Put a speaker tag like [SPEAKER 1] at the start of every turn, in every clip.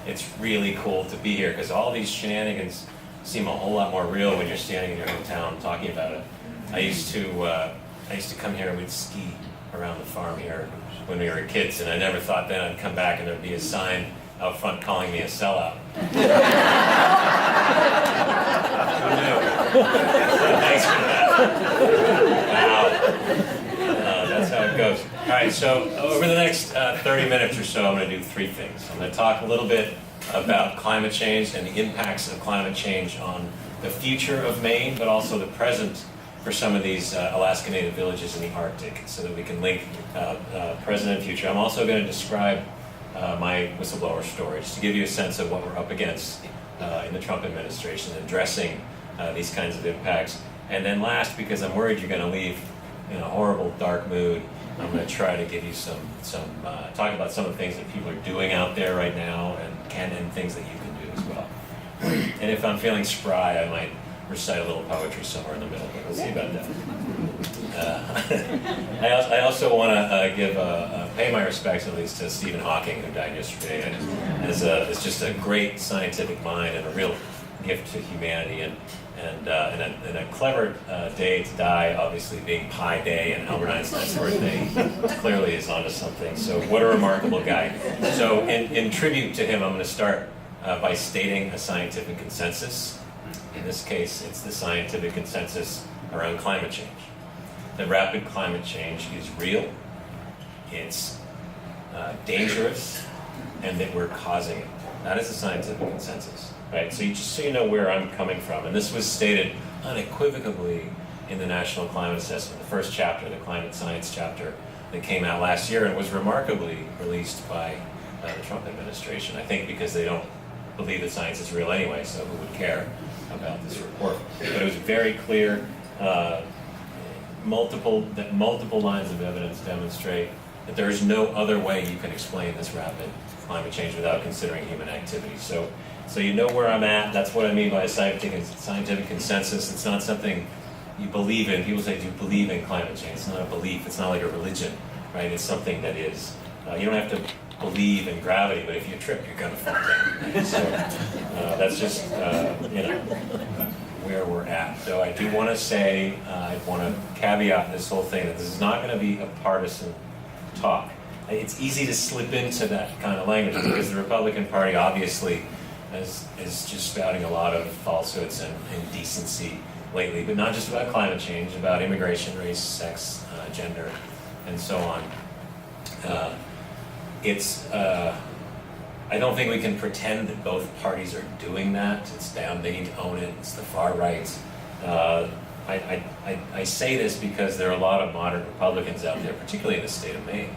[SPEAKER 1] it's really cool to be here because all these shenanigans seem a whole lot more real when you're standing in your hometown talking about it. I used to come here and we'd ski around the farm here when we were kids, and I never thought then I'd come back and there'd be a sign out front calling me a sellout. Who knew? Thanks for that. Wow. That's how it goes. All right, so over the next 30 minutes or so, I'm going to do three things. I'm going to talk a little bit about climate change and the impacts of climate change on the future of Maine, but also the present for some of these Alaska Native villages in the Arctic, so that we can link present and future. I'm also going to describe my whistleblower story, just to give you a sense of what we're up against in the Trump administration, addressing these kinds of impacts. And then last, because I'm worried you're going to leave in a horrible, dark mood, I'm going to try to give you talk about some of the things that people are doing out there right now, and things that you can do as well. And if I'm feeling spry, I might recite a little poetry somewhere in the middle, but we'll see about that. I also want to pay my respects at least to Stephen Hawking, who died yesterday, as just a great scientific mind and a real gift to humanity, and a clever day to die, obviously being Pi Day and Albert Einstein's birthday, clearly is onto something. So what a remarkable guy. So in tribute to him, I'm going to start by stating a scientific consensus. In this case, it's the scientific consensus around climate change. That rapid climate change is real, it's dangerous, and that we're causing it. That is the scientific consensus, right? So just so you know where I'm coming from, and this was stated unequivocally in the National Climate Assessment, the first chapter, the climate science chapter that came out last year, and was remarkably released by the Trump administration. I think because they don't believe that science is real anyway, so who would care about this report? But it was very clear. Multiple lines of evidence demonstrate that there is no other way you can explain this rapid climate change without considering human activity. So you know where I'm at. That's what I mean by a scientific consensus. It's not something you believe in. People say, do you believe in climate change? It's not a belief. It's not like a religion, right? It's something that is. You don't have to believe in gravity, but if you trip, you're going to fall down. So that's just, where we're at. So I do want to say, I want to caveat this whole thing that this is not going to be a partisan talk. It's easy to slip into that kind of language because the Republican Party obviously is just spouting a lot of falsehoods and indecency lately, but not just about climate change, about immigration, race, sex, gender, and so on. I don't think we can pretend that both parties are doing that. It's them, they need to own it. It's the far right. I say this because there are a lot of moderate Republicans out there, particularly in the state of Maine.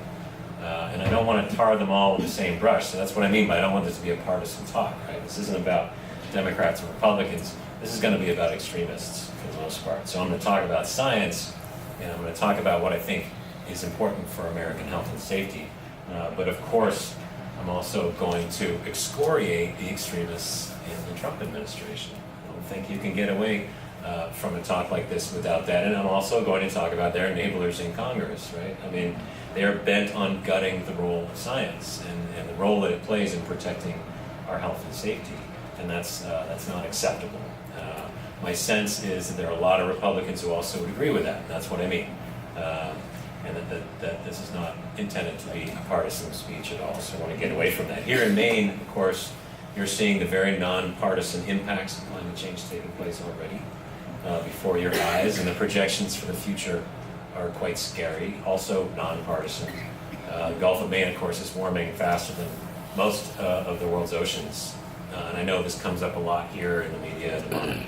[SPEAKER 1] And I don't want to tar them all with the same brush. So that's what I mean by I don't want this to be a partisan talk, right? This isn't about Democrats and Republicans. This is going to be about extremists for the most part. So I'm going to talk about science, and I'm going to talk about what I think is important for American health and safety. But of course, I'm also going to excoriate the extremists in the Trump administration. I don't think you can get away from a talk like this without that. And I'm also going to talk about their enablers in Congress, right? I mean, they are bent on gutting the role of science and the role that it plays in protecting our health and safety. And that's not acceptable. My sense is that there are a lot of Republicans who also would agree with that. And that's what I mean. And that this is not intended to be a partisan speech at all. So I want to get away from that. Here in Maine, of course, you're seeing the very nonpartisan impacts of climate change taking place already before your eyes, and the projections for the future are quite scary, also nonpartisan. The Gulf of Maine, of course, is warming faster than most of the world's oceans. And I know this comes up a lot here in the media and among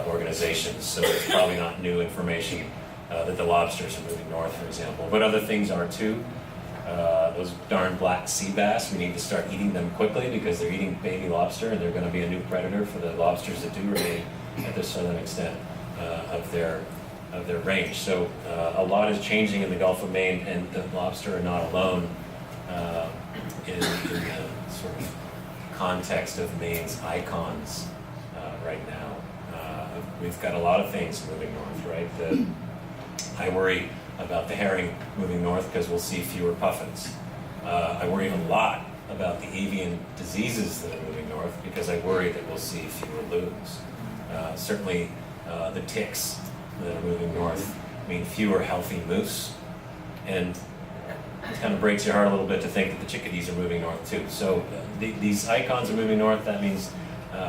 [SPEAKER 1] organizations, so it's probably not new information that the lobsters are moving north, for example. But other things are too. Those darn black sea bass, we need to start eating them quickly because they're eating baby lobster, and they're going to be a new predator for the lobsters that do remain at the southern extent of their range. So a lot is changing in the Gulf of Maine, and the lobster are not alone in the sort of context of Maine's icons right now. We've got a lot of things moving north, right? I worry about the herring moving north because we'll see fewer puffins. I worry a lot about the avian diseases that are moving north because I worry that we'll see fewer loons. Certainly the ticks that are moving north mean fewer healthy moose, and it kind of breaks your heart a little bit to think that the chickadees are moving north too. So these icons are moving north. That means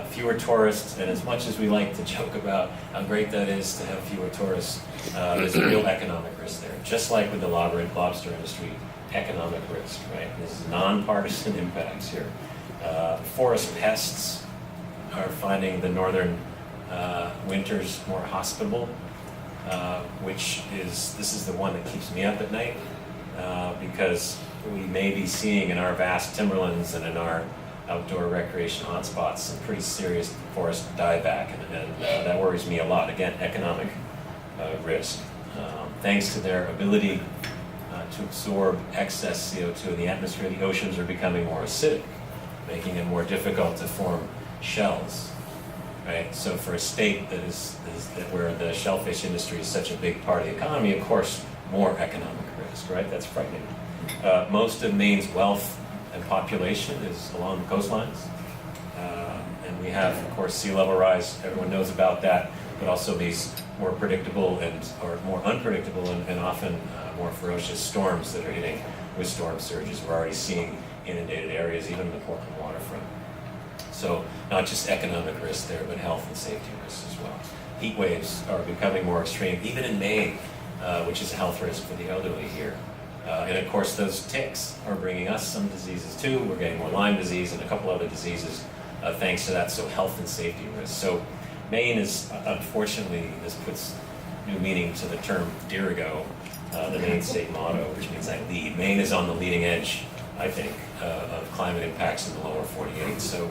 [SPEAKER 1] fewer tourists, and as much as we like to joke about how great that is to have fewer tourists, there's a real economic risk there. Just like with the lobster industry, economic risk, right? This is non-partisan impacts here. Forest pests are finding the northern winters more hospitable, this is the one that keeps me up at night, because we may be seeing in our vast timberlands and in our outdoor recreation hotspots some pretty serious forest dieback, and that worries me a lot. Again, economic risk. Thanks to their ability to absorb excess CO2 in the atmosphere, the oceans are becoming more acidic, making it more difficult to form shells. Right? So for a state that where the shellfish industry is such a big part of the economy, of course, more economic risk, right? That's frightening. Most of Maine's wealth and population is along the coastlines. And we have, of course, sea level rise. Everyone knows about that, but also these more predictable or more unpredictable and often more ferocious storms that are hitting with storm surges. We're already seeing inundated areas, even in the Portland waterfront. So not just economic risk there, but health and safety risks as well. Heat waves are becoming more extreme, even in Maine, which is a health risk for the elderly here. And of course, those ticks are bringing us some diseases too. We're getting more Lyme disease and a couple other diseases thanks to that, so health and safety risks. So Maine is, unfortunately, this puts new meaning to the term Dirigo, the Maine state motto, which means I lead. Maine is on the leading edge, I think, of climate impacts in the lower 48. So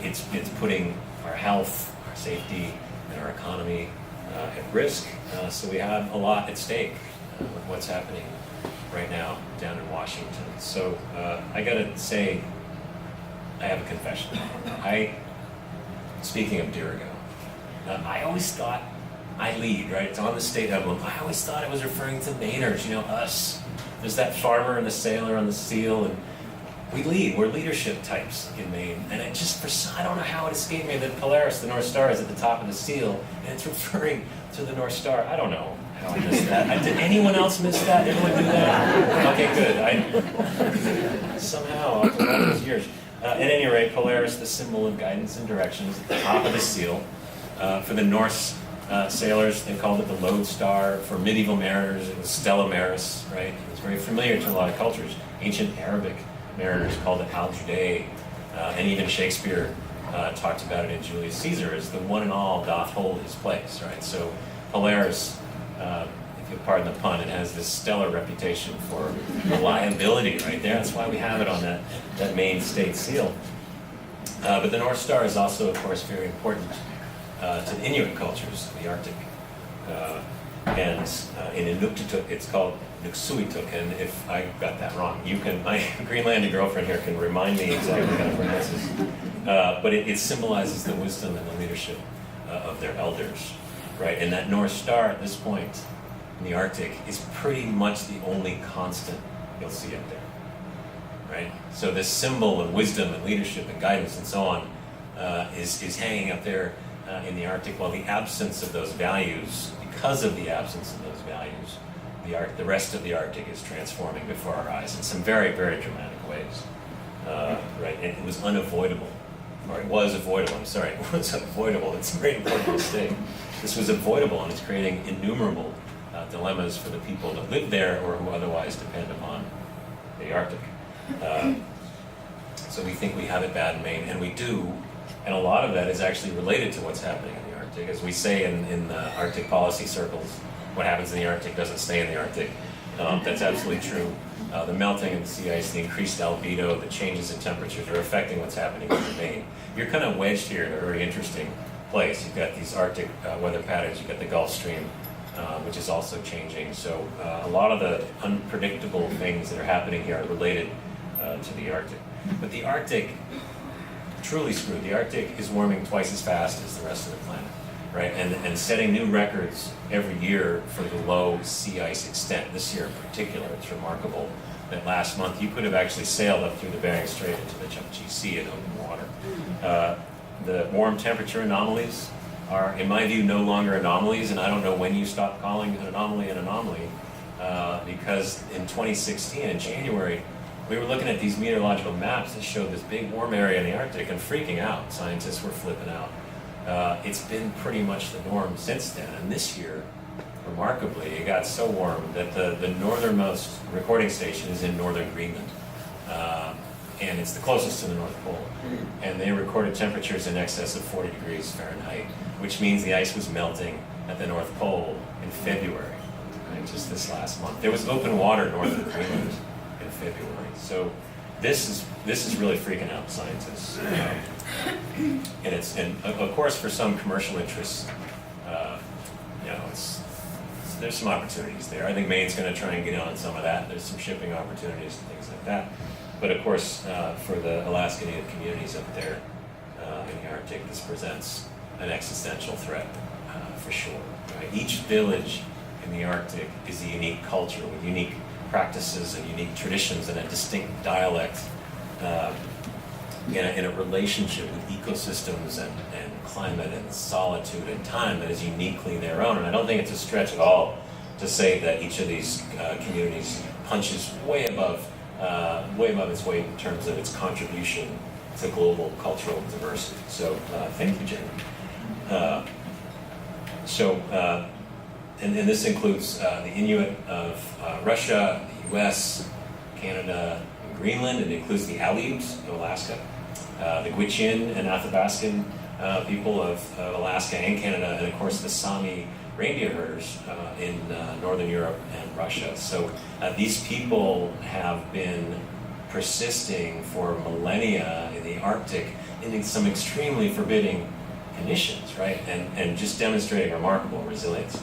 [SPEAKER 1] it's putting our health, our safety, and our economy at risk. So we have a lot at stake with what's happening right now down in Washington. So I gotta say, I have a confession. Speaking of Dirigo, I always thought I lead, right? It's on the state emblem. I always thought it was referring to Mainers, us. There's that farmer and the sailor on the seal, and we lead. We're leadership types in Maine. And it just, I don't know how it escaped me that Polaris, the North Star, is at the top of the seal, and it's referring to the North Star. I don't know how I missed that. Did anyone else miss that? Anyone do that? Okay, good. Somehow, after all those years. At any rate, Polaris, the symbol of guidance and direction, is at the top of the seal. For the Norse sailors, they called it the lodestar. For medieval mariners, it was Stella Maris, right? It was very familiar to a lot of cultures. Ancient Arabic mariners called it Al Judei, and even Shakespeare talked about it in Julius Caesar as the one and all doth hold his place, right? So Polaris, if you'll pardon the pun, it has this stellar reputation for reliability right there. That's why we have it on that Maine state seal. But the North Star is also, of course, very important to the Inuit cultures of the Arctic. And in Inuktitut, it's called Nuksuituk, and if I got that wrong, my Greenlandic girlfriend here can remind me exactly how to pronounce this. But it symbolizes the wisdom and the leadership of their elders, right? And that North Star at this point in the Arctic is pretty much the only constant you'll see up there, right? So this symbol of wisdom and leadership and guidance and so on is hanging up there in the Arctic, while the absence of those values, because of the absence of those values, the rest of the Arctic is transforming before our eyes in some very, very dramatic ways, right? And it was unavoidable, or it was avoidable, I'm sorry, it was avoidable. It's a very important mistake. This was avoidable, and it's creating innumerable dilemmas for the people that live there or who otherwise depend upon the Arctic. So we think we have it bad in Maine, and we do, and a lot of that is actually related to what's happening in the Arctic. As we say in the Arctic policy circles, what happens in the Arctic doesn't stay in the Arctic. That's absolutely true. The melting of the sea ice, the increased albedo, the changes in temperatures are affecting what's happening in Maine. You're kind of wedged here in a very interesting place. You've got these Arctic weather patterns, you've got the Gulf Stream, which is also changing. So a lot of the unpredictable things that are happening here are related to the Arctic. But the Arctic, truly screwed. The Arctic is warming twice as fast as the rest of the planet, right? And setting new records every year for the low sea ice extent. This year in particular, it's remarkable that last month you could have actually sailed up through the Bering Strait into the Chukchi Sea in open water. The warm temperature anomalies are, in my view, no longer anomalies, and I don't know when you stop calling an anomaly, because in 2016, in January, we were looking at these meteorological maps that showed this big warm area in the Arctic and freaking out. Scientists were flipping out. It's been pretty much the norm since then, and this year, remarkably, it got so warm that the northernmost recording station is in northern Greenland, and it's the closest to the North Pole. And they recorded temperatures in excess of 40 degrees Fahrenheit, which means the ice was melting at the North Pole in February, right, just this last month. There was open water north of Greenland in February. So this is really freaking out scientists. And of course for some commercial interests, there's some opportunities there. I think Maine's going to try and get on some of that. There's some shipping opportunities and things like that. But of course, for the Alaska Native communities up there in the Arctic, this presents an existential threat for sure. Right? Each village in the Arctic is a unique culture with unique practices and unique traditions and a distinct dialect in a relationship with ecosystems and climate and solitude and time that is uniquely their own. And I don't think it's a stretch at all to say that each of these communities punches way above its weight in terms of its contribution to global cultural diversity. So thank you, Jeremy. And this includes the Inuit of Russia, the US, Canada, and Greenland. It includes the Aleut of Alaska, the Gwich'in and Athabaskan people of Alaska and Canada, and of course the Sami reindeer herders in Northern Europe and Russia. So these people have been persisting for millennia in the Arctic in some extremely forbidding conditions, right? And just demonstrating remarkable resilience.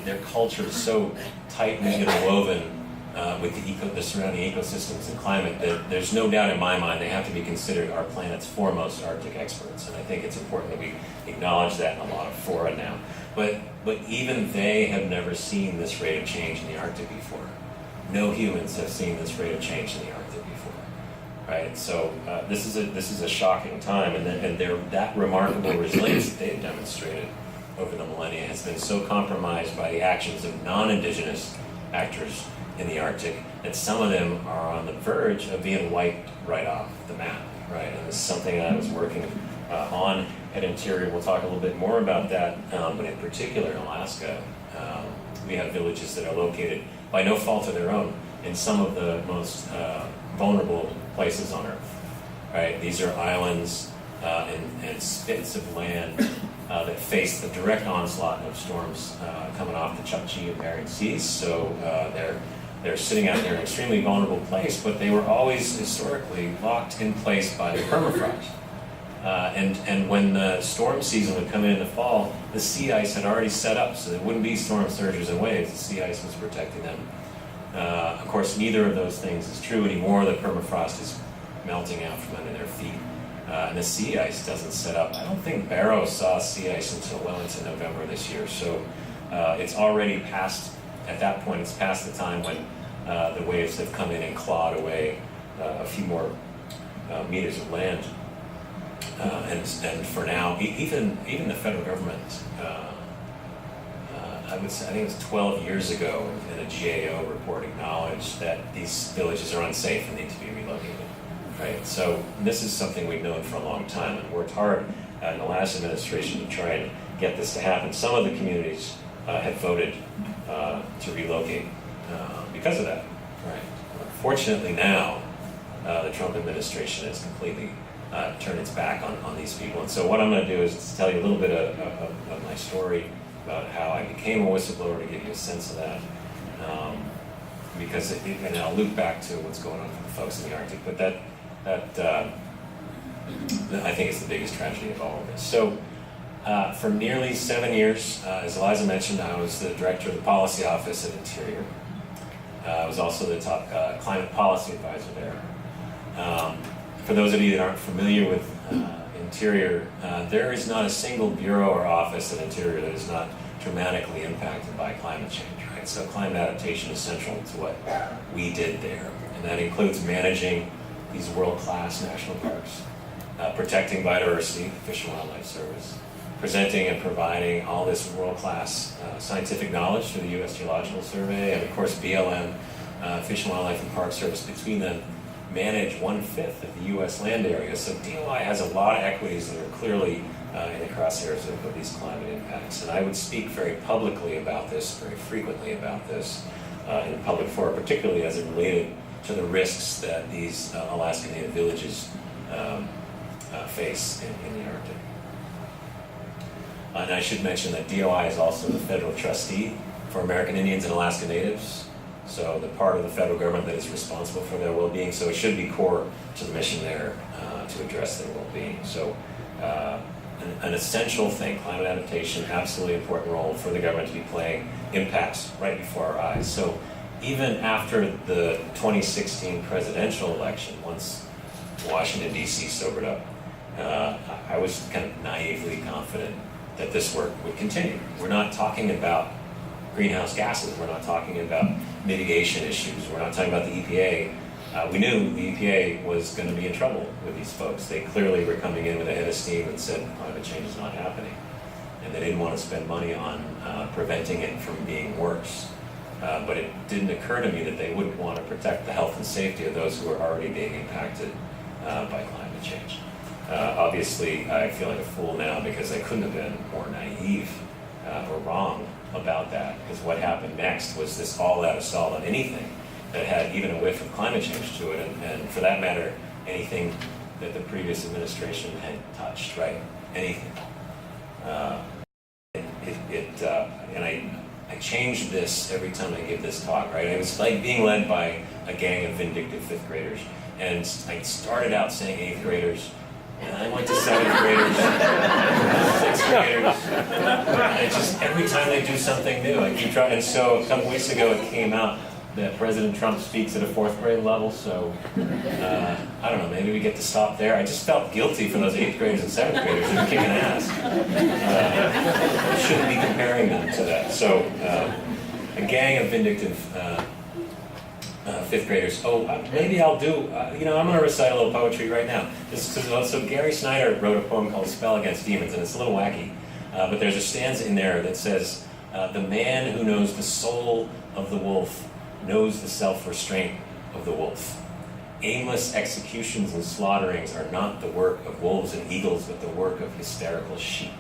[SPEAKER 1] Their culture is so tightly interwoven with the surrounding ecosystems and climate that there's no doubt in my mind they have to be considered our planet's foremost Arctic experts. And I think it's important that we acknowledge that in a lot of fora now. But even they have never seen this rate of change in the Arctic before. No humans have seen this rate of change in the Arctic before, right? So this is a shocking time, and that remarkable resilience that they've demonstrated over the millennia has been so compromised by the actions of non-Indigenous actors in the Arctic that some of them are on the verge of being wiped right off the map, right? And this is something that I was working on at Interior. We'll talk a little bit more about that, but in particular in Alaska, we have villages that are located by no fault of their own in some of the most vulnerable places on Earth, right? These are islands and spits of land that face the direct onslaught of storms coming off the Chukchi and Bering Seas. So they're sitting out there in an extremely vulnerable place, but they were always historically locked in place by the permafrost. And when the storm season would come in the fall, the sea ice had already set up, so there wouldn't be storm surges and waves. The sea ice was protecting them. Of course, neither of those things is true anymore. The permafrost is melting out from under their feet. And the sea ice doesn't set up. I don't think Barrow saw sea ice until well into November this year. So it's already past, at that point, it's past the time when the waves have come in and clawed away a few more meters of land. And for now, even the federal government, I think it was 12 years ago in a GAO report acknowledged that these villages are unsafe and need to be relocated. Right? So this is something we've known for a long time and worked hard in the last administration to try and get this to happen. Some of the communities have voted to relocate because of that. Right? Fortunately now, the Trump administration has completely turned its back on these people. And so what I'm going to do is tell you a little bit of my story about how I became a whistleblower to give you a sense of that. Because and I'll loop back to what's going on for the folks in the Arctic. But that I think is the biggest tragedy of all of this. So for nearly 7 years, as Eliza mentioned, I was the director of the policy office at Interior. I was also the top climate policy advisor there. For those of you that aren't familiar with Interior, there is not a single bureau or office at Interior that is not dramatically impacted by climate change, right? right? So climate adaptation is central to what we did there. And that includes managing these world-class national parks, protecting biodiversity, Fish and Wildlife Service, presenting and providing all this world-class scientific knowledge through the U.S. Geological Survey, and of course BLM, Fish and Wildlife and Park Service, between them manage 1/5 of the U.S. land area. So DOI has a lot of equities that are clearly in the crosshairs of these climate impacts. And I would speak very publicly about this, very frequently about this in the public forum, particularly as it related to the risks that these Alaska Native villages face in the Arctic. And I should mention that DOI is also the federal trustee for American Indians and Alaska Natives, so the part of the federal government that is responsible for their well-being, so it should be core to the mission there to address their well-being. So an essential thing, climate adaptation, absolutely important role for the government to be playing, impacts right before our eyes. So even after the 2016 presidential election, once Washington, D.C. sobered up, I was kind of naively confident that this work would continue. We're not talking about greenhouse gases. We're not talking about mitigation issues. We're not talking about the EPA. We knew the EPA was going to be in trouble with these folks. They clearly were coming in with a head of steam and said climate change is not happening. And they didn't want to spend money on preventing it from being worse. But it didn't occur to me that they wouldn't want to protect the health and safety of those who are already being impacted by climate change. Obviously, I feel like a fool now because I couldn't have been more naive or wrong about that, because what happened next was this all-out assault on anything that had even a whiff of climate change to it, and for that matter, anything that the previous administration had touched, right? Anything. And I change this every time I give this talk, right? It was like being led by a gang of vindictive fifth graders, and I started out saying eighth graders, and I went to seventh graders, sixth graders, and it's just every time they do something new, I keep trying. And so a couple weeks ago it came out that President Trump speaks at a fourth grade level, so I don't know, maybe we get to stop there. I just felt guilty for those eighth graders and seventh graders who were kicking ass. Shouldn't be comparing them to that. So a gang of vindictive fifth graders. Oh, maybe I'll do, I'm going to recite a little poetry right now. So Gary Snyder wrote a poem called Spell Against Demons, and it's a little wacky, but there's a stanza in there that says, the man who knows the soul of the wolf knows the self-restraint of the wolf. Aimless executions and slaughterings are not the work of wolves and eagles, but the work of hysterical sheep.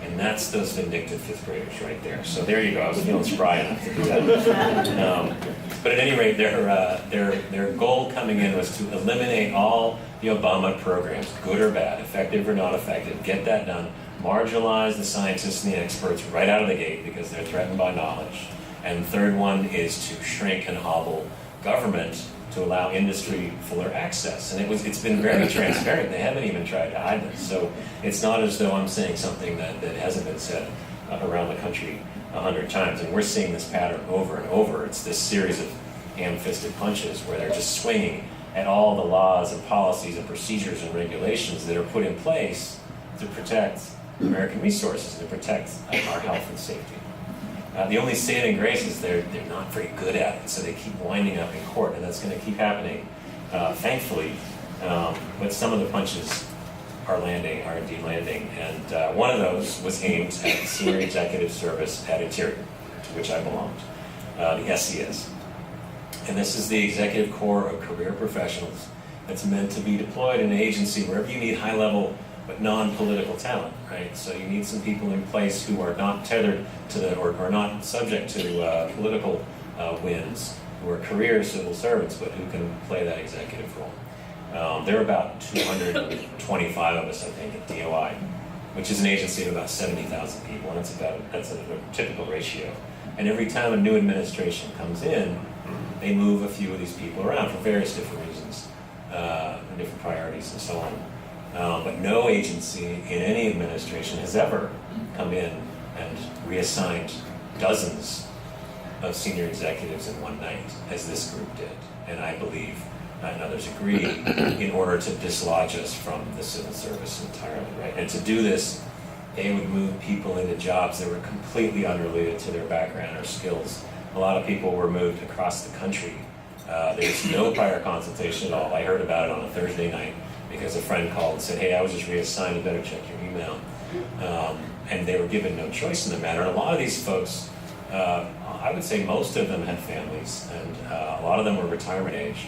[SPEAKER 1] And that's those vindictive fifth graders right there. So there you go. I was feeling spry enough to do that. But at any rate, their goal coming in was to eliminate all the Obama programs, good or bad, effective or not effective, get that done, marginalize the scientists and the experts right out of the gate because they're threatened by knowledge. And the third one is to shrink and hobble government to allow industry fuller access. And it's been very transparent. They haven't even tried to hide this. So it's not as though I'm saying something that hasn't been said around the country 100 times. And we're seeing this pattern over and over. It's this series of ham-fisted punches where they're just swinging at all the laws and policies and procedures and regulations that are put in place to protect American resources and to protect our health and safety. The only saving grace is they're not very good at it, so they keep winding up in court, and that's going to keep happening, thankfully. But some of the punches are indeed landing, and one of those was aimed at the Senior Executive Service at Interior, to which I belonged, the SES. And this is the executive corps of career professionals that's meant to be deployed in an agency wherever you need high-level but non-political talent, right? So you need some people in place who are not tethered to or are not subject to political winds, who are career civil servants, but who can play that executive role. There are about 225 of us, I think, at DOI, which is an agency of about 70,000 people, and that's a typical ratio. And every time a new administration comes in, they move a few of these people around for various different reasons, different priorities, and so on. But no agency in any administration has ever come in and reassigned dozens of senior executives in one night, as this group did. And I believe, and others agree, in order to dislodge us from the civil service entirely, right? And to do this, they would move people into jobs that were completely unrelated to their background or skills A lot of people were moved across the country. There's no prior consultation at all. I heard about it on a Thursday night because a friend called and said, hey, I was just reassigned, you better check your email. And they were given no choice in the matter. And a lot of these folks, I would say most of them had families, and a lot of them were retirement age.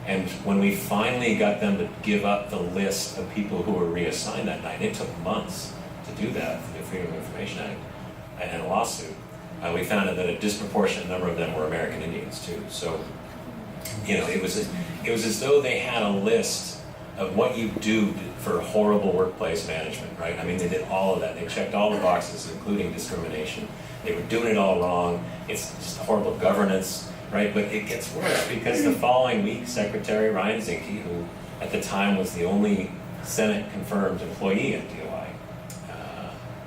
[SPEAKER 1] And when we finally got them to give up the list of people who were reassigned that night, it took months to do that through the Freedom of Information Act and a lawsuit. We found out that a disproportionate number of them were American Indians too. So, it was as though they had a list of what you do for horrible workplace management, right? I mean, they did all of that. They checked all the boxes, including discrimination. They were doing it all wrong. It's just horrible governance, right? But it gets worse because the following week, Secretary Ryan Zinke, who at the time was the only Senate-confirmed employee at DOI,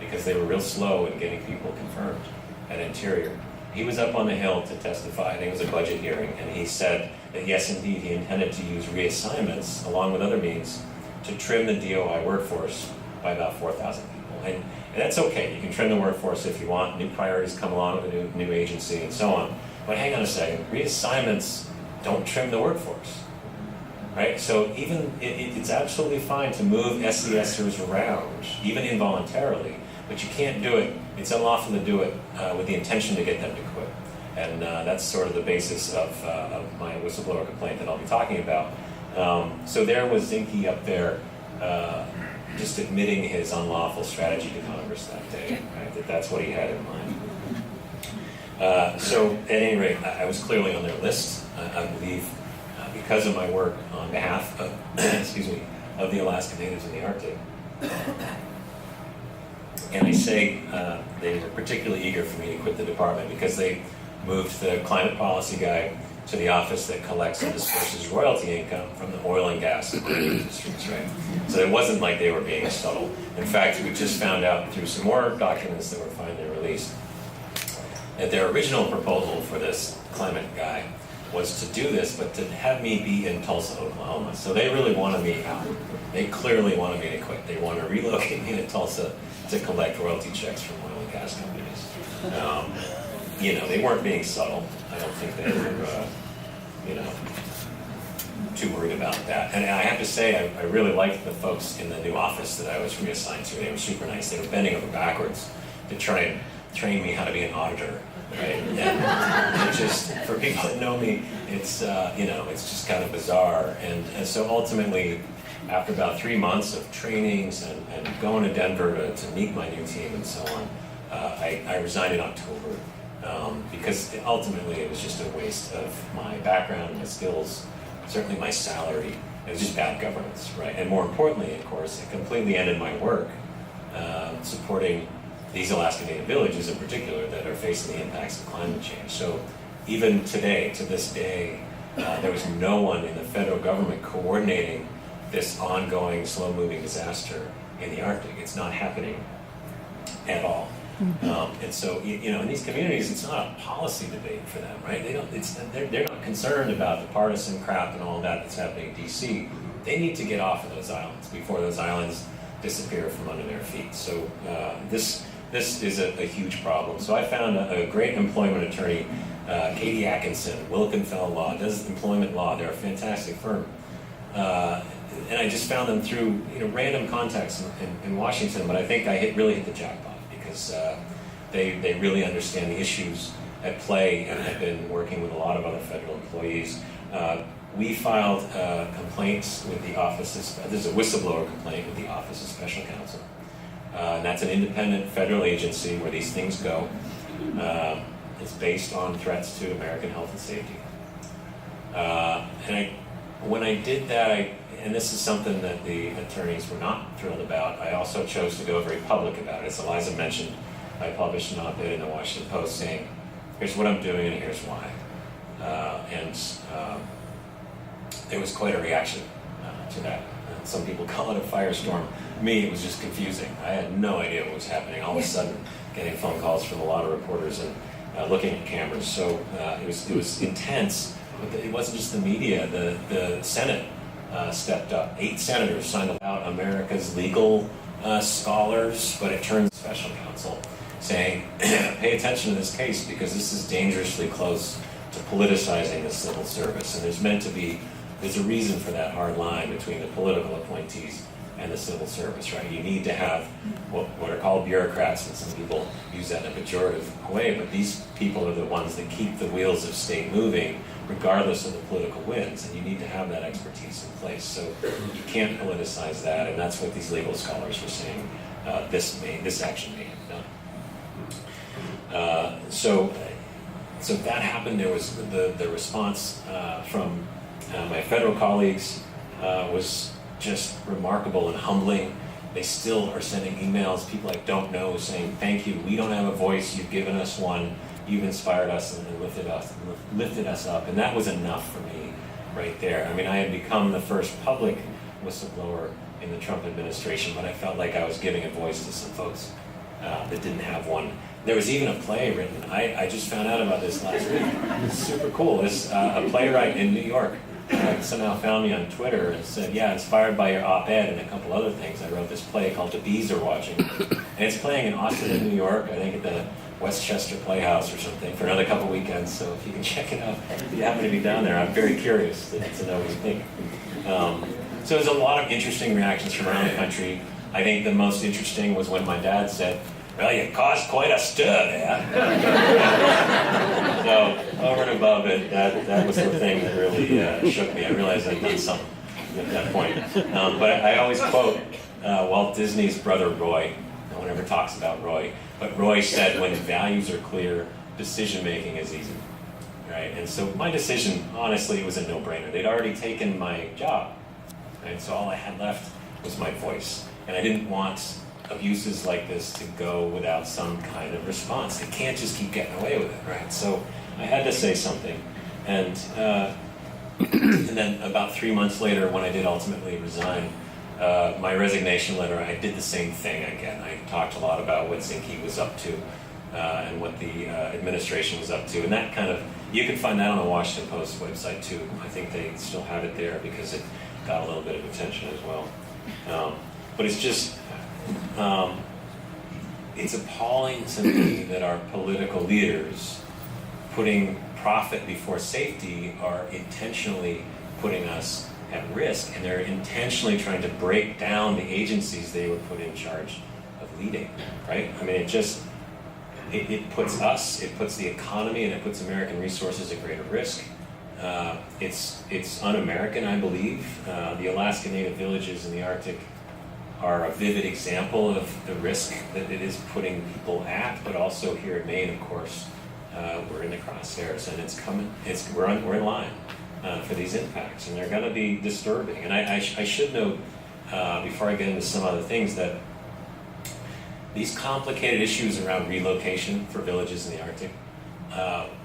[SPEAKER 1] because they were real slow in getting people confirmed at Interior, he was up on the Hill to testify. I think it was a budget hearing, and he said that yes, indeed, he intended to use reassignments along with other means to trim the DOI workforce by about 4,000 people. And that's okay. You can trim the workforce if you want. New priorities come along with a new agency and so on. But hang on a second. Reassignments don't trim the workforce, right? So even it's absolutely fine to move SESers around, even involuntarily, but you can't do it. It's unlawful to do it with the intention to get them to quit. And that's sort of the basis of my whistleblower complaint that I'll be talking about. So there was Zinke up there just admitting his unlawful strategy to Congress that day, right? That's what he had in mind. So at any rate, I was clearly on their list, I believe, because of my work on behalf of, of the Alaska Natives in the Arctic. And I say they were particularly eager for me to quit the department because they moved the climate policy guy to the office that collects and disperses royalty income from the oil and gas industries, right? So it wasn't like they were being subtle. In fact, we just found out through some more documents that were finally released that their original proposal for this climate guy was to do this, but to have me be in Tulsa, Oklahoma. So they really wanted me out. They clearly wanted me to quit. They wanted to relocate me to Tulsa to collect royalty checks from oil and gas companies. They weren't being subtle. I don't think they were, too worried about that. And I have to say, I really liked the folks in the new office that I was reassigned to. They were super nice. They were bending over backwards to try and train me how to be an auditor, right? And just, for people that know me, it's just kind of bizarre. And so ultimately, after about 3 months of trainings and going to Denver to meet my new team and so on, I resigned in October. Because ultimately it was just a waste of my background, my skills, certainly my salary. It was just bad governance, right? And more importantly, of course, it completely ended my work supporting these Alaska Native villages in particular that are facing the impacts of climate change. So even today, to this day, there was no one in the federal government coordinating this ongoing slow-moving disaster in the Arctic. It's not happening at all. And so, in these communities, it's not a policy debate for them, right? They're not concerned about the partisan crap and all that that's happening in DC. They need to get off of those islands before those islands disappear from under their feet. So this is a huge problem. So I found a great employment attorney, Katie Atkinson, Wilkenfeld Law, does employment law. They're a fantastic firm. And I just found them through random contacts in Washington, but I think I really hit the jackpot. Because they really understand the issues at play and have been working with a lot of other federal employees. We filed complaints with the Office of, there's a whistleblower complaint with the Office of Special Counsel. And that's an independent federal agency where these things go. It's based on threats to American health and safety. When I did that, and this is something that the attorneys were not thrilled about, I also chose to go very public about it. As Eliza mentioned, I published an op-ed in the Washington Post saying, here's what I'm doing and here's why. There was quite a reaction to that. Some people call it a firestorm. Me, it was just confusing. I had no idea what was happening. All of a sudden, getting phone calls from a lot of reporters and looking at cameras. So it was intense. But it wasn't just the media. The Senate stepped up. 8 senators signed out America's legal scholars, but it turned special counsel. saying, pay attention to this case because this is dangerously close to politicizing the civil service. And there's a reason for that hard line between the political appointees and the civil service, right? You need to have what are called bureaucrats, and some people use that in a pejorative way, but these people are the ones that keep the wheels of state moving regardless of the political winds, and you need to have that expertise in place. So you can't politicize that, and that's what these legal scholars were saying this action may have done. So that happened. There was the response from my federal colleagues was just remarkable and humbling. They still are sending emails, people I don't know, saying, thank you, we don't have a voice, you've given us one, you've inspired us and lifted us up. And that was enough for me right there. I mean, I had become the first public whistleblower in the Trump administration, but I felt like I was giving a voice to some folks that didn't have one. There was even a play written. I just found out about this last week. It's super cool. This a playwright in New York somehow found me on Twitter and said, yeah, inspired by your op-ed and a couple other things, I wrote this play called The Bees Are Watching. And it's playing in Austin and New York, I think at the Westchester Playhouse or something, for another couple weekends. So if you can check it out, if you happen to be down there, I'm very curious to know what you think. So there's a lot of interesting reactions from around the country. I think the most interesting was when my dad said, well, you caused quite a stir there. So, over and above it, that was the thing that really shook me. I realized I'd done something at that point. But I always quote Walt Disney's brother Roy. No one ever talks about Roy. But Roy said, when values are clear, decision-making is easy. Right? And so my decision, honestly, was a no-brainer. They'd already taken my job. Right? So all I had left was my voice. And I didn't want abuses like this to go without some kind of response. They can't just keep getting away with it, right? So I had to say something. And then about 3 months later, when I did ultimately resign, my resignation letter, I did the same thing again. I talked a lot about what Zinke was up to and what the administration was up to. And that kind of, you can find that on the Washington Post website too. I think they still have it there because it got a little bit of attention as well. But it's just, it's appalling to me that our political leaders, putting profit before safety, are intentionally putting us at risk, and they're intentionally trying to break down the agencies they were put in charge of leading, right? I mean, it puts us, it puts the economy, and it puts American resources at greater risk. It's un-American, I believe. The Alaska Native villages in the Arctic are a vivid example of the risk that it is putting people at, but also here in Maine, of course, we're in the crosshairs, and it's coming. We're in line for these impacts, and they're going to be disturbing. And I should note, before I get into some other things, that these complicated issues around relocation for villages in the Arctic,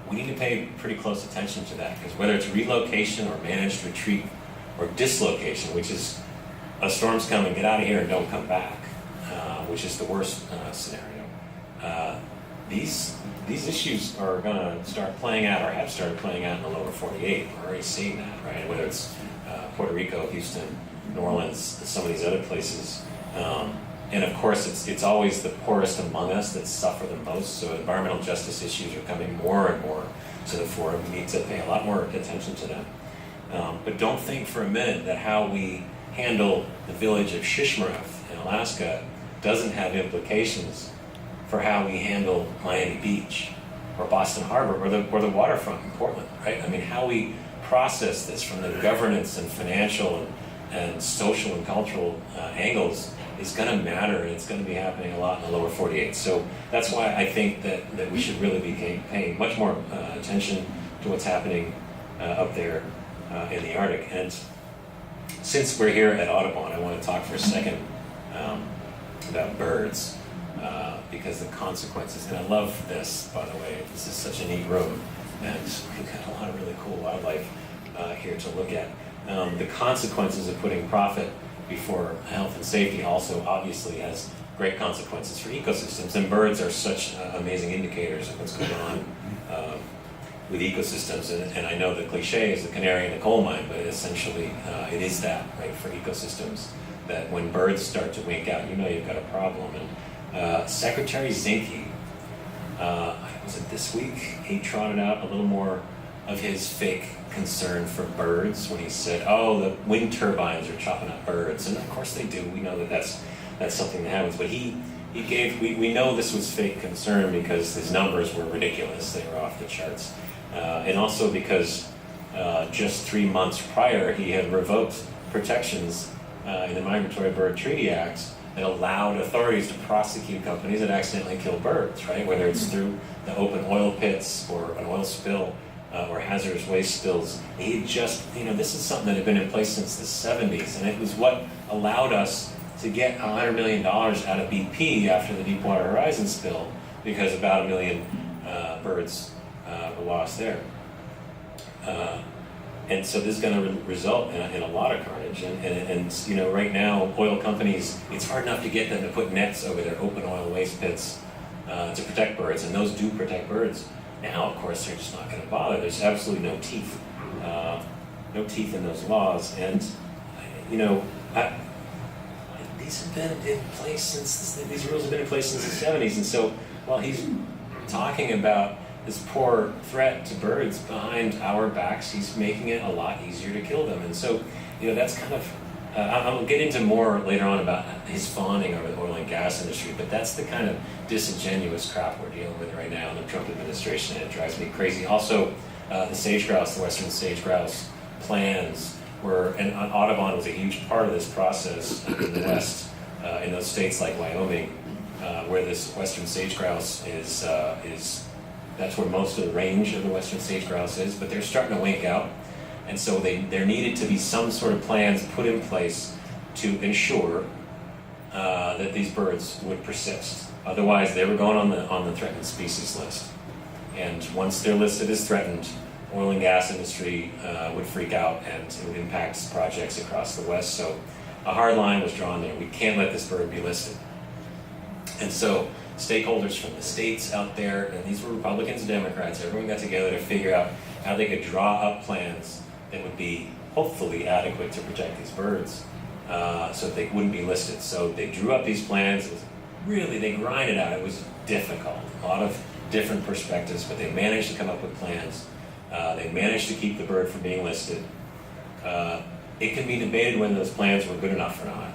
[SPEAKER 1] we need to pay pretty close attention to that, because whether it's relocation or managed retreat or dislocation, which is a storm's coming, get out of here and don't come back, which is the worst scenario. These issues are going to start playing out, or have started playing out in the lower 48. We're already seeing that, right? Whether it's Puerto Rico, Houston, New Orleans, some of these other places. And of course, it's always the poorest among us that suffer the most, so environmental justice issues are coming more and more to the fore. We need to pay a lot more attention to them. But don't think for a minute that how we handle the village of Shishmaref in Alaska doesn't have implications for how we handle Miami Beach or Boston Harbor or the waterfront in Portland, right? I mean, how we process this from the governance and financial and social and cultural angles is going to matter, and it's going to be happening a lot in the lower 48. So that's why I think that we should really be paying much more attention to what's happening up there in the Arctic. And since we're here at Audubon, I want to talk for a second about birds, because the consequences, and I love this, by the way, this is such a neat room, and we've got a lot of really cool wildlife here to look at. The consequences of putting profit before health and safety also obviously has great consequences for ecosystems, and birds are such amazing indicators of what's going on with ecosystems, and I know the cliche is the canary in the coal mine, but essentially it is that, right, for ecosystems, that when birds start to wink out, you know you've got a problem. And Secretary Zinke was it this week? He trotted out a little more of his fake concern for birds when he said, oh, the wind turbines are chopping up birds. And of course they do. We know that that's something that happens. But we know this was fake concern because his numbers were ridiculous. They were off the charts. And also because just 3 months prior, he had revoked protections in the Migratory Bird Treaty Act that allowed authorities to prosecute companies that accidentally kill birds, right? Whether it's through the open oil pits or an oil spill or hazardous waste spills. He just, this is something that had been in place since the 70s, and it was what allowed us to get $100 million out of BP after the Deepwater Horizon spill, because about 1 million birds were lost there. And so this is going to result in a lot of carnage. And right now, oil companies, it's hard enough to get them to put nets over their open oil waste pits to protect birds, and those do protect birds. Now, of course, they're just not going to bother. There's absolutely no teeth in those laws. And, these have been in place since, these rules have been in place since the 70s. And so while he's talking about this poor threat to birds behind our backs, he's making it a lot easier to kill them. And so, that's kind of, I'll get into more later on about his fawning over the oil and gas industry, but that's the kind of disingenuous crap we're dealing with right now in the Trump administration, and it drives me crazy. Also, the Sagegrouse, the Western Sagegrouse plans and Audubon was a huge part of this process in the West, in those states like Wyoming, where this Western Sagegrouse is that's where most of the range of the Western Sagegrouse is, but they're starting to wink out. And so there needed to be some sort of plans put in place to ensure that these birds would persist. Otherwise, they were going on the threatened species list. And once they're listed as threatened, oil and gas industry would freak out, and it would impact projects across the West. So a hard line was drawn there. We can't let this bird be listed. And so stakeholders from the states out there, and these were Republicans and Democrats, everyone got together to figure out how they could draw up plans that would be hopefully adequate to protect these birds so that they wouldn't be listed. So they drew up these plans. They grinded out. It was difficult, a lot of different perspectives, but they managed to come up with plans. They managed to keep the bird from being listed. It can be debated when those plans were good enough or not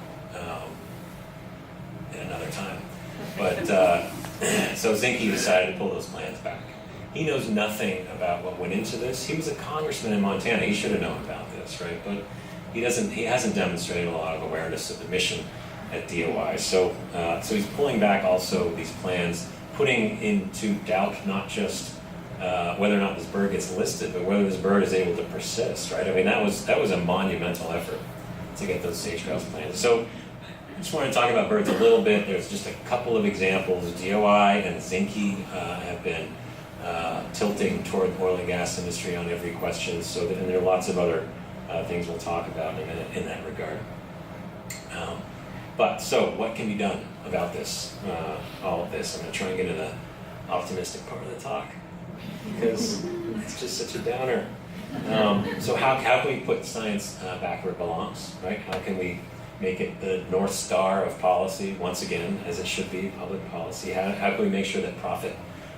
[SPEAKER 1] at another time. But so Zinke decided to pull those plans back. He knows nothing about what went into this. He was a congressman in Montana. He should have known about this, right? But he hasn't demonstrated a lot of awareness of the mission at DOI. So he's pulling back also these plans, putting into doubt not just whether or not this bird gets listed, but whether this bird is able to persist, right? I mean, that was a monumental effort to get those sage-grouse plans. So I just want to talk about birds a little bit. There's just a couple of examples. DOI and Zinke have been tilting toward the oil and gas industry on every question. And there are lots of other things we'll talk about in a minute in that regard. So what can be done about this, all of this? I'm going to try and get to the optimistic part of the talk, because it's just such a downer. So how can we put science back where it belongs, right? How can we make it the North Star of policy, once again, as it should be, public policy? How can we make sure that profit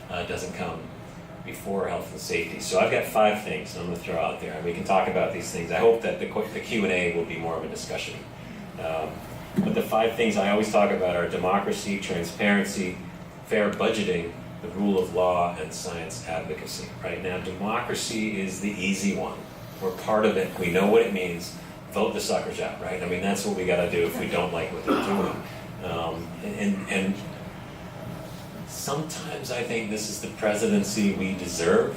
[SPEAKER 1] doesn't come before health and safety? So I've got 5 things I'm going to throw out there, and we can talk about these things. I hope that the Q&A will be more of a discussion. But the 5 things I always talk about are democracy, transparency, fair budgeting, the rule of law, and science advocacy. Right now, democracy is the easy one. We're part of it. We know what it means. Vote the suckers out, right? I mean, that's what we got to do if we don't like what they're doing. And sometimes I think this is the presidency we deserve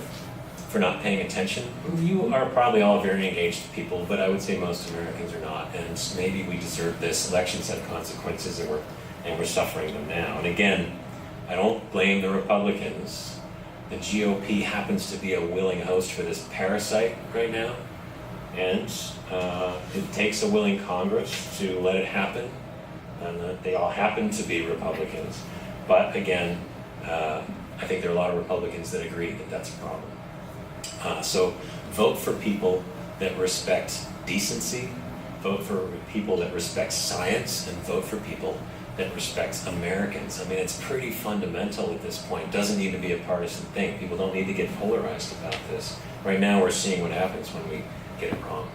[SPEAKER 1] for not paying attention. You are probably all very engaged people, but I would say most Americans are not. And maybe we deserve this. Elections have consequences, and we're suffering them now. And again, I don't blame the Republicans. The GOP happens to be a willing host for this parasite right now. And it takes a willing Congress to let it happen. And they all happen to be Republicans. But again, I think there are a lot of Republicans that agree that that's a problem. So vote for people that respect decency, vote for people that respect science, and vote for people that respects Americans. I mean, it's pretty fundamental at this point. It doesn't need to be a partisan thing. People don't need to get polarized about this. Right now, we're seeing what happens when we get it wrong.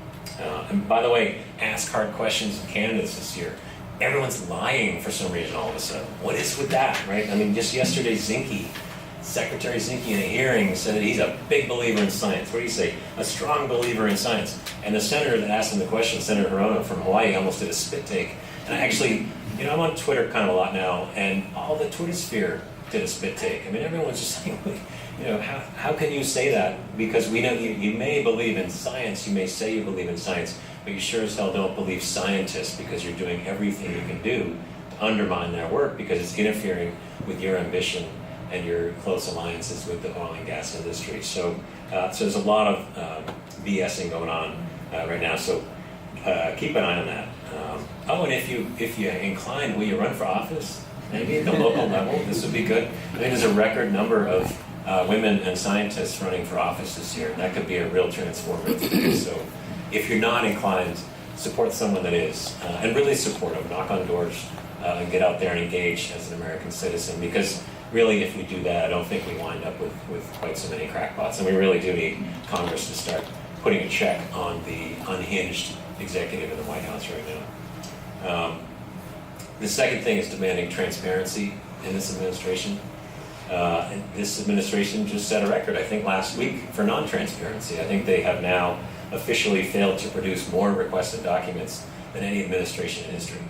[SPEAKER 1] And by the way, ask hard questions of candidates this year. Everyone's lying for some reason all of a sudden. What is with that, right? I mean, just yesterday, Secretary Zinke in a hearing said that he's a big believer in science. What do you say? A strong believer in science. And the senator that asked him the question, Senator Hirono from Hawaii, almost did a spit take. And I actually, I'm on Twitter kind of a lot now, and all the Twitter sphere did a spit take. I mean, everyone's just saying, how can you say that? Because we know you may believe in science, you may say you believe in science, but you sure as hell don't believe scientists because you're doing everything you can do to undermine their work because it's interfering with your ambition and your close alliances with the oil and gas industry. So there's a lot of BSing going on right now. So keep an eye on that. And if you're inclined, will you run for office? Maybe at the local level, this would be good. I think there's a record number of women and scientists running for office this year. That could be a real transformative thing. So if you're not inclined, support someone that is, and really support them. Knock on doors and get out there and engage as an American citizen. Because really, if we do that, I don't think we wind up with quite so many crackpots. And we really do need Congress to start putting a check on the unhinged executive in the White House right now. The second thing is demanding transparency in this administration. And this administration just set a record, I think, last week for non-transparency. I think they have now officially failed to produce more requested documents than any administration in history.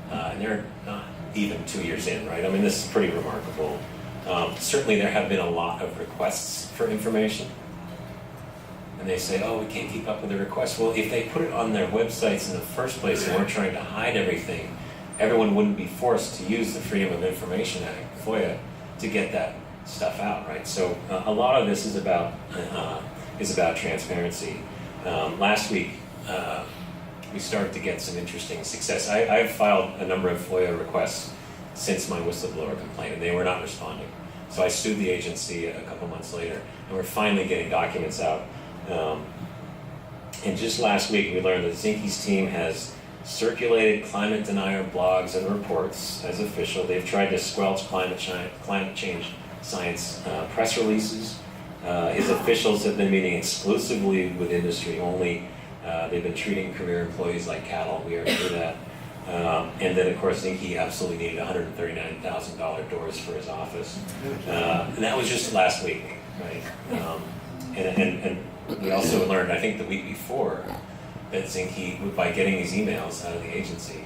[SPEAKER 1] And they're not even 2 years in, right? I mean, this is pretty remarkable. Certainly there have been a lot of requests for information. And they say, we can't keep up with the requests. Well, if they put it on their websites in the first place and weren't trying to hide everything, everyone wouldn't be forced to use the Freedom of Information Act, FOIA, to get that stuff out, right? So a lot of this is about transparency. Last week, we started to get some interesting success. I've filed a number of FOIA requests since my whistleblower complaint, and they were not responding. So I sued the agency a couple months later, and we're finally getting documents out. And just last week, we learned that Zinke's team has circulated climate denier blogs and reports as official. They've tried to squelch climate change science press releases. His officials have been meeting exclusively with industry only. They've been treating career employees like cattle. We already knew that. And then, of course, Zinke absolutely needed $139,000 doors for his office. And that was just last week, right? And we also learned, I think the week before, that Zinke, by getting these emails out of the agency,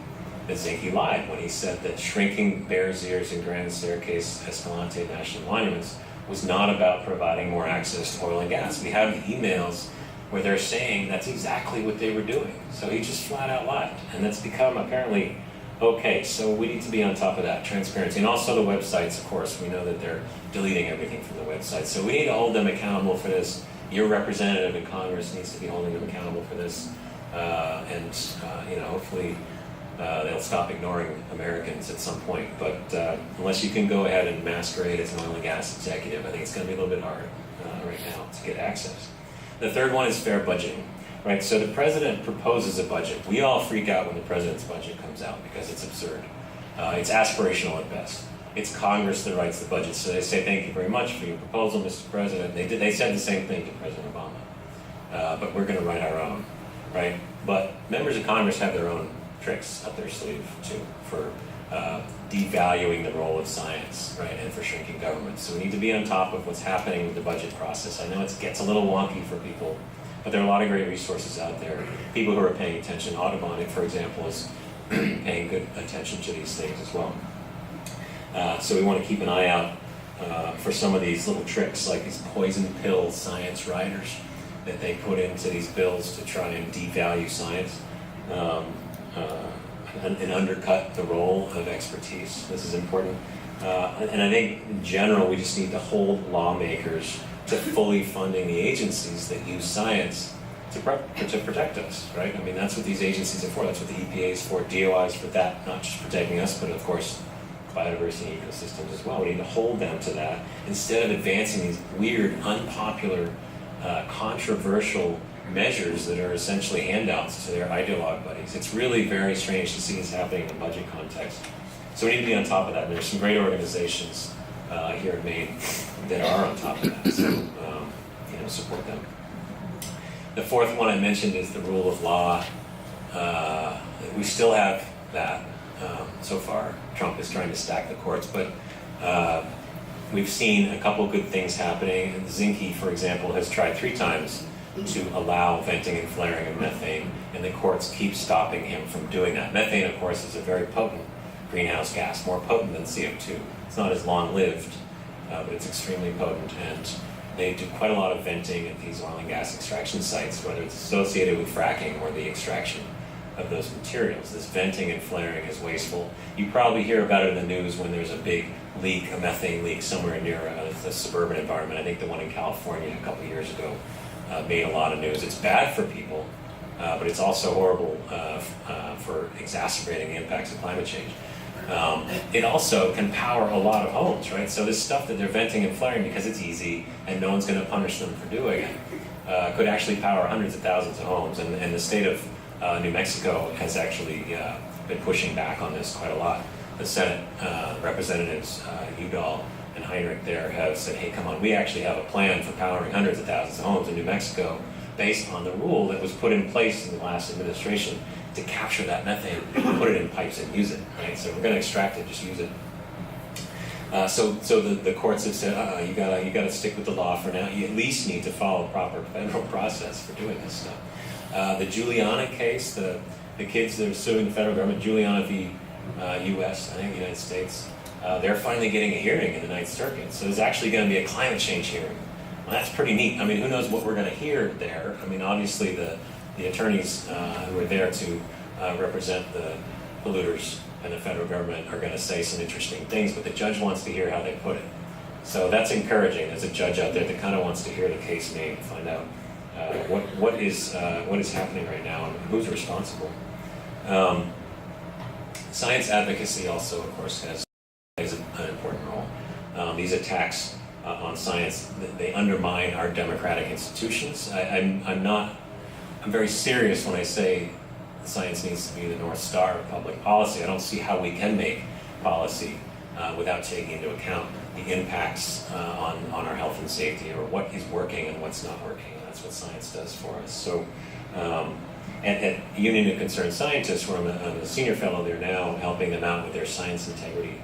[SPEAKER 1] that Zinke lied when he said that shrinking Bears Ears and Grand Staircase Escalante National Monuments was not about providing more access to oil and gas. We have the emails where they're saying that's exactly what they were doing. So he just flat out lied. And that's become apparently okay. So we need to be on top of that, transparency. And also the websites, of course. We know that they're deleting everything from the website. So we need to hold them accountable for this. Your representative in Congress needs to be holding them accountable for this. Hopefully they'll stop ignoring Americans at some point. But unless you can go ahead and masquerade as an oil and gas executive, I think it's going to be a little bit hard right now to get access. The third one is fair budgeting, right? So the president proposes a budget. We all freak out when the president's budget comes out because it's absurd. It's aspirational at best. It's Congress that writes the budget. So they say, thank you very much for your proposal, Mr. President. They said the same thing to President Obama. But we're going to write our own, right? But members of Congress have their own tricks up their sleeve, too, for devaluing the role of science, right, and for shrinking government. So we need to be on top of what's happening with the budget process. I know it gets a little wonky for people, but there are a lot of great resources out there. People who are paying attention. Audubon, for example, is paying good attention to these things as well. So we want to keep an eye out for some of these little tricks, like these poison pill science riders that they put into these bills to try and devalue science. And undercut the role of expertise. This is important. And I think in general, we just need to hold lawmakers to fully funding the agencies that use science to protect us, right? I mean, that's what these agencies are for. That's what the EPA is for, DOI is for that, not just protecting us, but of course, biodiversity ecosystems as well. We need to hold them to that instead of advancing these weird, unpopular, controversial measures that are essentially handouts to their ideologue buddies. It's really very strange to see this happening in the budget context. So we need to be on top of that. And there's some great organizations here in Maine that are on top of that. So, support them. The fourth one I mentioned is the rule of law. We still have that so far. Trump is trying to stack the courts, but we've seen a couple good things happening. Zinke, for example, has tried 3 times to allow venting and flaring of methane, and the courts keep stopping him from doing that. Methane, of course, is a very potent greenhouse gas, more potent than CO2. It's not as long-lived, but it's extremely potent, and they do quite a lot of venting at these oil and gas extraction sites, whether it's associated with fracking or the extraction of those materials. This venting and flaring is wasteful. You probably hear about it in the news when there's a big leak, a methane leak somewhere near a suburban environment. I think the one in California a couple years ago made a lot of news. It's bad for people, but it's also horrible for exacerbating the impacts of climate change. It also can power a lot of homes, right? So this stuff that they're venting and flaring because it's easy and no one's going to punish them for doing it could actually power hundreds of thousands of homes. And the state of New Mexico has actually been pushing back on this quite a lot. The Senate representatives, Udall and Heinrich there, have said, hey, come on, we actually have a plan for powering hundreds of thousands of homes in New Mexico based on the rule that was put in place in the last administration to capture that methane, put it in pipes and use it, right? So we're going to extract it, just use it. So the courts have said, you gotta stick with the law for now. You at least need to follow proper federal process for doing this stuff. The Giuliana case, the kids that are suing the federal government, Giuliana v. U.S., I think the United States, they're finally getting a hearing in the Ninth Circuit. So there's actually going to be a climate change hearing. Well, that's pretty neat. I mean, who knows what we're going to hear there? I mean, obviously the attorneys who are there to represent the polluters and the federal government are going to say some interesting things, but the judge wants to hear how they put it. So that's encouraging. There's a judge out there that kind of wants to hear the case made and find out what is happening right now and who's responsible. Science advocacy also, of course, plays an important role. These attacks on science, they undermine our democratic institutions. I'm very serious when I say science needs to be the North Star of public policy. I don't see how we can make policy without taking into account the impacts on our health and safety, or what is working and what's not working. And that's what science does for us. So, at Union of Concerned Scientists, where I'm a senior fellow there now, helping them out with their science integrity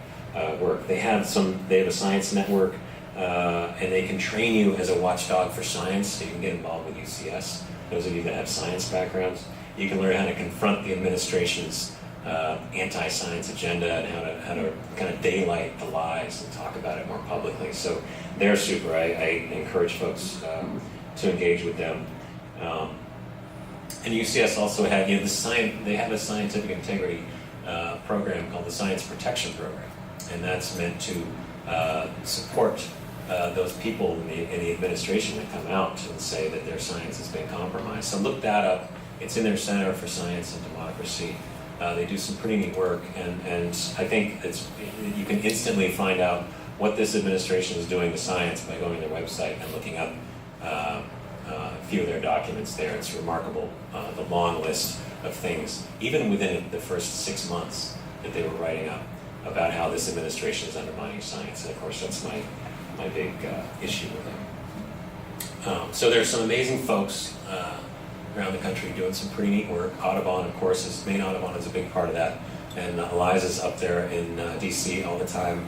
[SPEAKER 1] work. They have a science network, and they can train you as a watchdog for science. So you can get involved with UCS. Those of you that have science backgrounds, you can learn how to confront the administration's anti-science agenda and how to kind of daylight the lies and talk about it more publicly. So they're super. I encourage folks to engage with them. And UCS also had, they have a scientific integrity program called the Science Protection Program, and that's meant to support those people in the administration that come out and say that their science has been compromised. So look that up. It's in their Center for Science and Democracy. They do some pretty neat work, and I think you can instantly find out what this administration is doing to science by going to their website and looking up a few of their documents there. It's remarkable, the long list of things, even within the first 6 months that they were writing up about how this administration is undermining science. And of course, that's my big issue with them. So there's some amazing folks around the country doing some pretty neat work. Audubon, of course, Maine Audubon is a big part of that. And Eliza's up there in DC all the time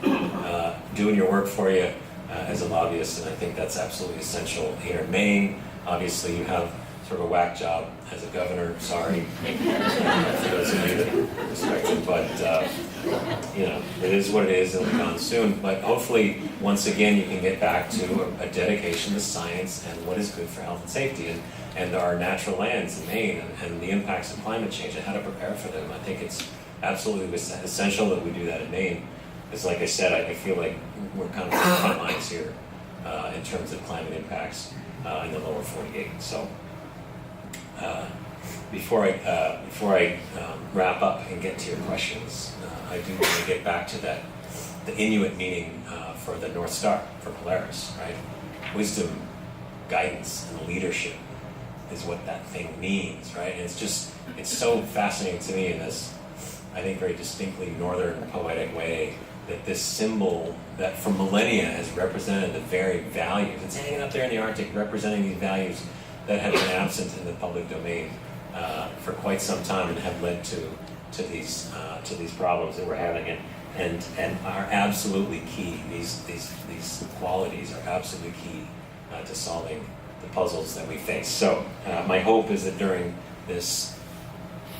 [SPEAKER 1] doing your work for you as a lobbyist, and I think that's absolutely essential here in Maine. Obviously, you have sort of a whack job as a governor, sorry, for those of you that respect it, but it is what it is, and it'll be gone soon. But hopefully, once again, you can get back to a dedication to science and what is good for health and safety, and our natural lands in Maine, and the impacts of climate change and how to prepare for them. I think it's absolutely essential that we do that in Maine. Because like I said, I feel like we're kind of on the front lines here in terms of climate impacts in the lower 48. So before I wrap up and get to your questions, I do want to get back to the Inuit meaning for the North Star, for Polaris, right? Wisdom, guidance, and leadership is what that thing means, right? And it's so fascinating to me in this I think, very distinctly northern poetic way that this symbol that for millennia has represented the very values. It's hanging up there in the Arctic representing these values that have been absent in the public domain for quite some time and have led to these problems that we're having and are absolutely key. These qualities are absolutely key to solving the puzzles that we face. So my hope is that during this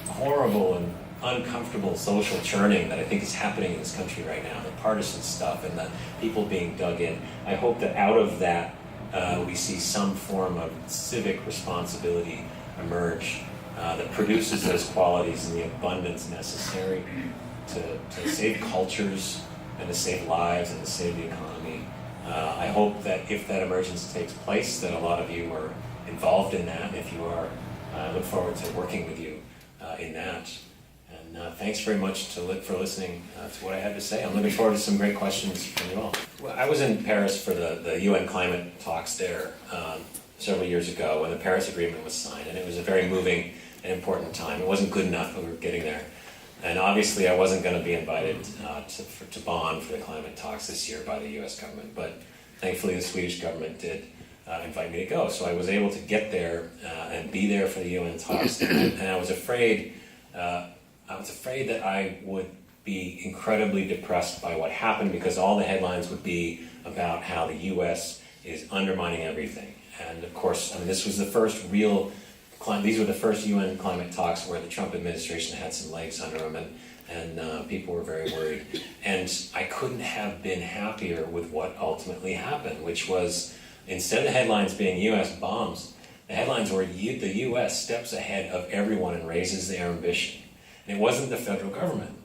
[SPEAKER 1] horrible and uncomfortable social churning that I think is happening in this country right now, the partisan stuff and the people being dug in, I hope that out of that we see some form of civic responsibility emerge that produces those qualities and the abundance necessary to save cultures and to save lives and to save the economy. I hope that if that emergence takes place, that a lot of you are involved in that. If you are, I look forward to working with you in that. And thanks very much for listening to what I had to say. I'm looking forward to some great questions from you all. Well, I was in Paris for the UN climate talks there several years ago when the Paris Agreement was signed, and it was a very moving and important time. It wasn't good enough, but we were getting there. And obviously I wasn't going to be invited to Bonn for the climate talks this year by the US government, but thankfully the Swedish government did invite me to go. So I was able to get there and be there for the UN talks, and I was afraid that I would be incredibly depressed by what happened, because all the headlines would be about how the US is undermining everything. And of course, I mean, this was the first real these were the first UN climate talks where the Trump administration had some legs under them, and people were very worried. And I couldn't have been happier with what ultimately happened, which was, instead of the headlines being US bombs, the headlines were the US steps ahead of everyone and raises their ambition. And it wasn't the federal government.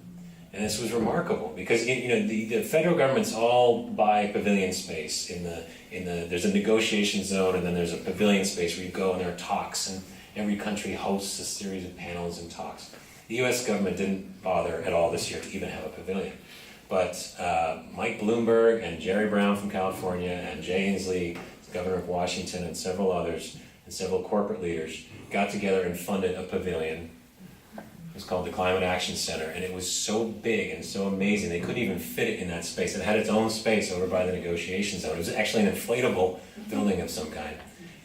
[SPEAKER 1] And this was remarkable because the federal government's all by pavilion space. There's a negotiation zone, and then there's a pavilion space where you go and there are talks, and every country hosts a series of panels and talks. The US government didn't bother at all this year to even have a pavilion. But Mike Bloomberg and Jerry Brown from California and Jay Inslee, governor of Washington, and several others, and several corporate leaders got together and funded a pavilion. It was called the Climate Action Center, and it was so big and so amazing they couldn't even fit it in that space. It had its own space over by the negotiation zone. It was actually an inflatable building of some kind.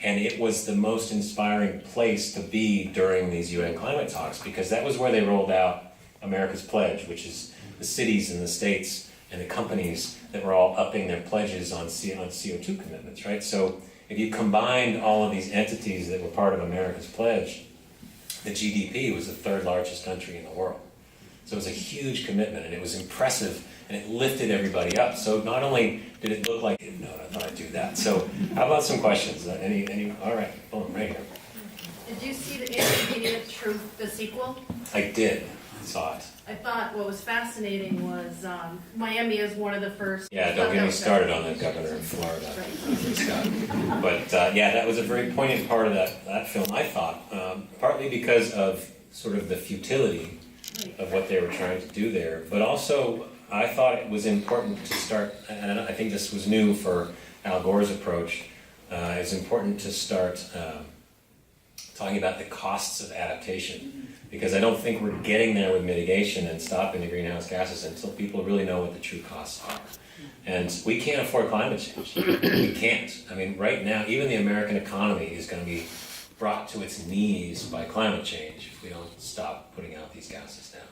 [SPEAKER 1] And it was the most inspiring place to be during these UN climate talks, because that was where they rolled out America's pledge, which is the cities and the states and the companies that were all upping their pledges on CO2 commitments, right? So if you combined all of these entities that were part of America's pledge, the GDP was the third largest country in the world. So it was a huge commitment, and it was impressive, and it lifted everybody up. So not only did it look like, no, I thought I'd do that. So how about some questions? Any? All right, boom, right here.
[SPEAKER 2] Did you see the Inconvenient Truth, the sequel?
[SPEAKER 1] I did. I saw it.
[SPEAKER 2] I thought what was fascinating was Miami is one of the first.
[SPEAKER 1] Yeah, don't get me started on the governor of Florida. Right. But yeah, that was a very poignant part of that film, I thought, partly because of sort of the futility of what they were trying to do there, but also I thought it was important to start, and I think this was new for Al Gore's approach, it's important to start talking about the costs of adaptation, because I don't think we're getting there with mitigation and stopping the greenhouse gases until people really know what the true costs are. And we can't afford climate change. We can't. I mean, right now, even the American economy is going to be brought to its knees by climate change if we don't stop putting out these gases now.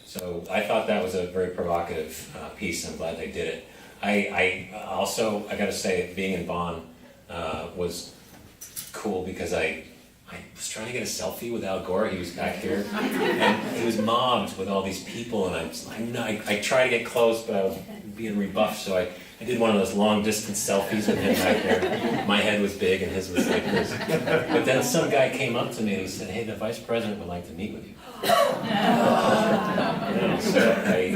[SPEAKER 1] So I thought that was a very provocative piece. I'm glad they did it. I also, I got to say, being in Bonn was cool because I was trying to get a selfie with Al Gore. He was back here, and he was mobbed with all these people, and I tried to get close, but I was being rebuffed, so I did one of those long-distance selfies with him back there. My head was big, and his was like this. But then some guy came up to me, and he said, "Hey, the vice president would like to meet with you." So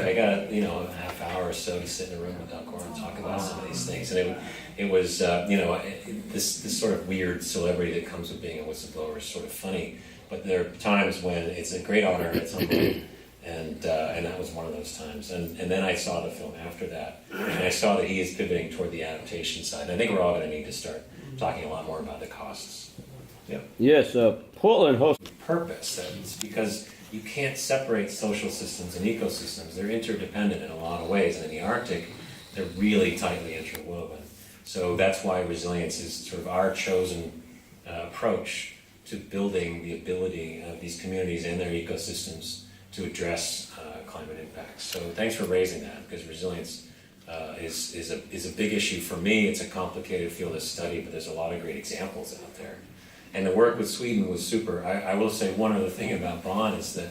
[SPEAKER 1] I got a half hour or so to sit in a room with Al Gore and talk about some of these things, and it was this sort of weird celebrity that comes with being a whistleblower is sort of funny, but there are times when it's a great honor and it's humbling, and that was one of those times. And then I saw the film after that, and I saw that he is pivoting toward the adaptation side. And I think we're all going to need to start talking a lot more about the costs. Yeah.
[SPEAKER 3] Yes, Portland hosts
[SPEAKER 1] purpose. It's because you can't separate social systems and ecosystems. They're interdependent in a lot of ways, and in the Arctic, they're really tightly interwoven. So that's why resilience is sort of our chosen approach to building the ability of these communities and their ecosystems to address climate impacts. So thanks for raising that, because resilience is a big issue for me. It's a complicated field of study, but there's a lot of great examples out there. And the work with Sweden was super. I will say one other thing about Bonn is that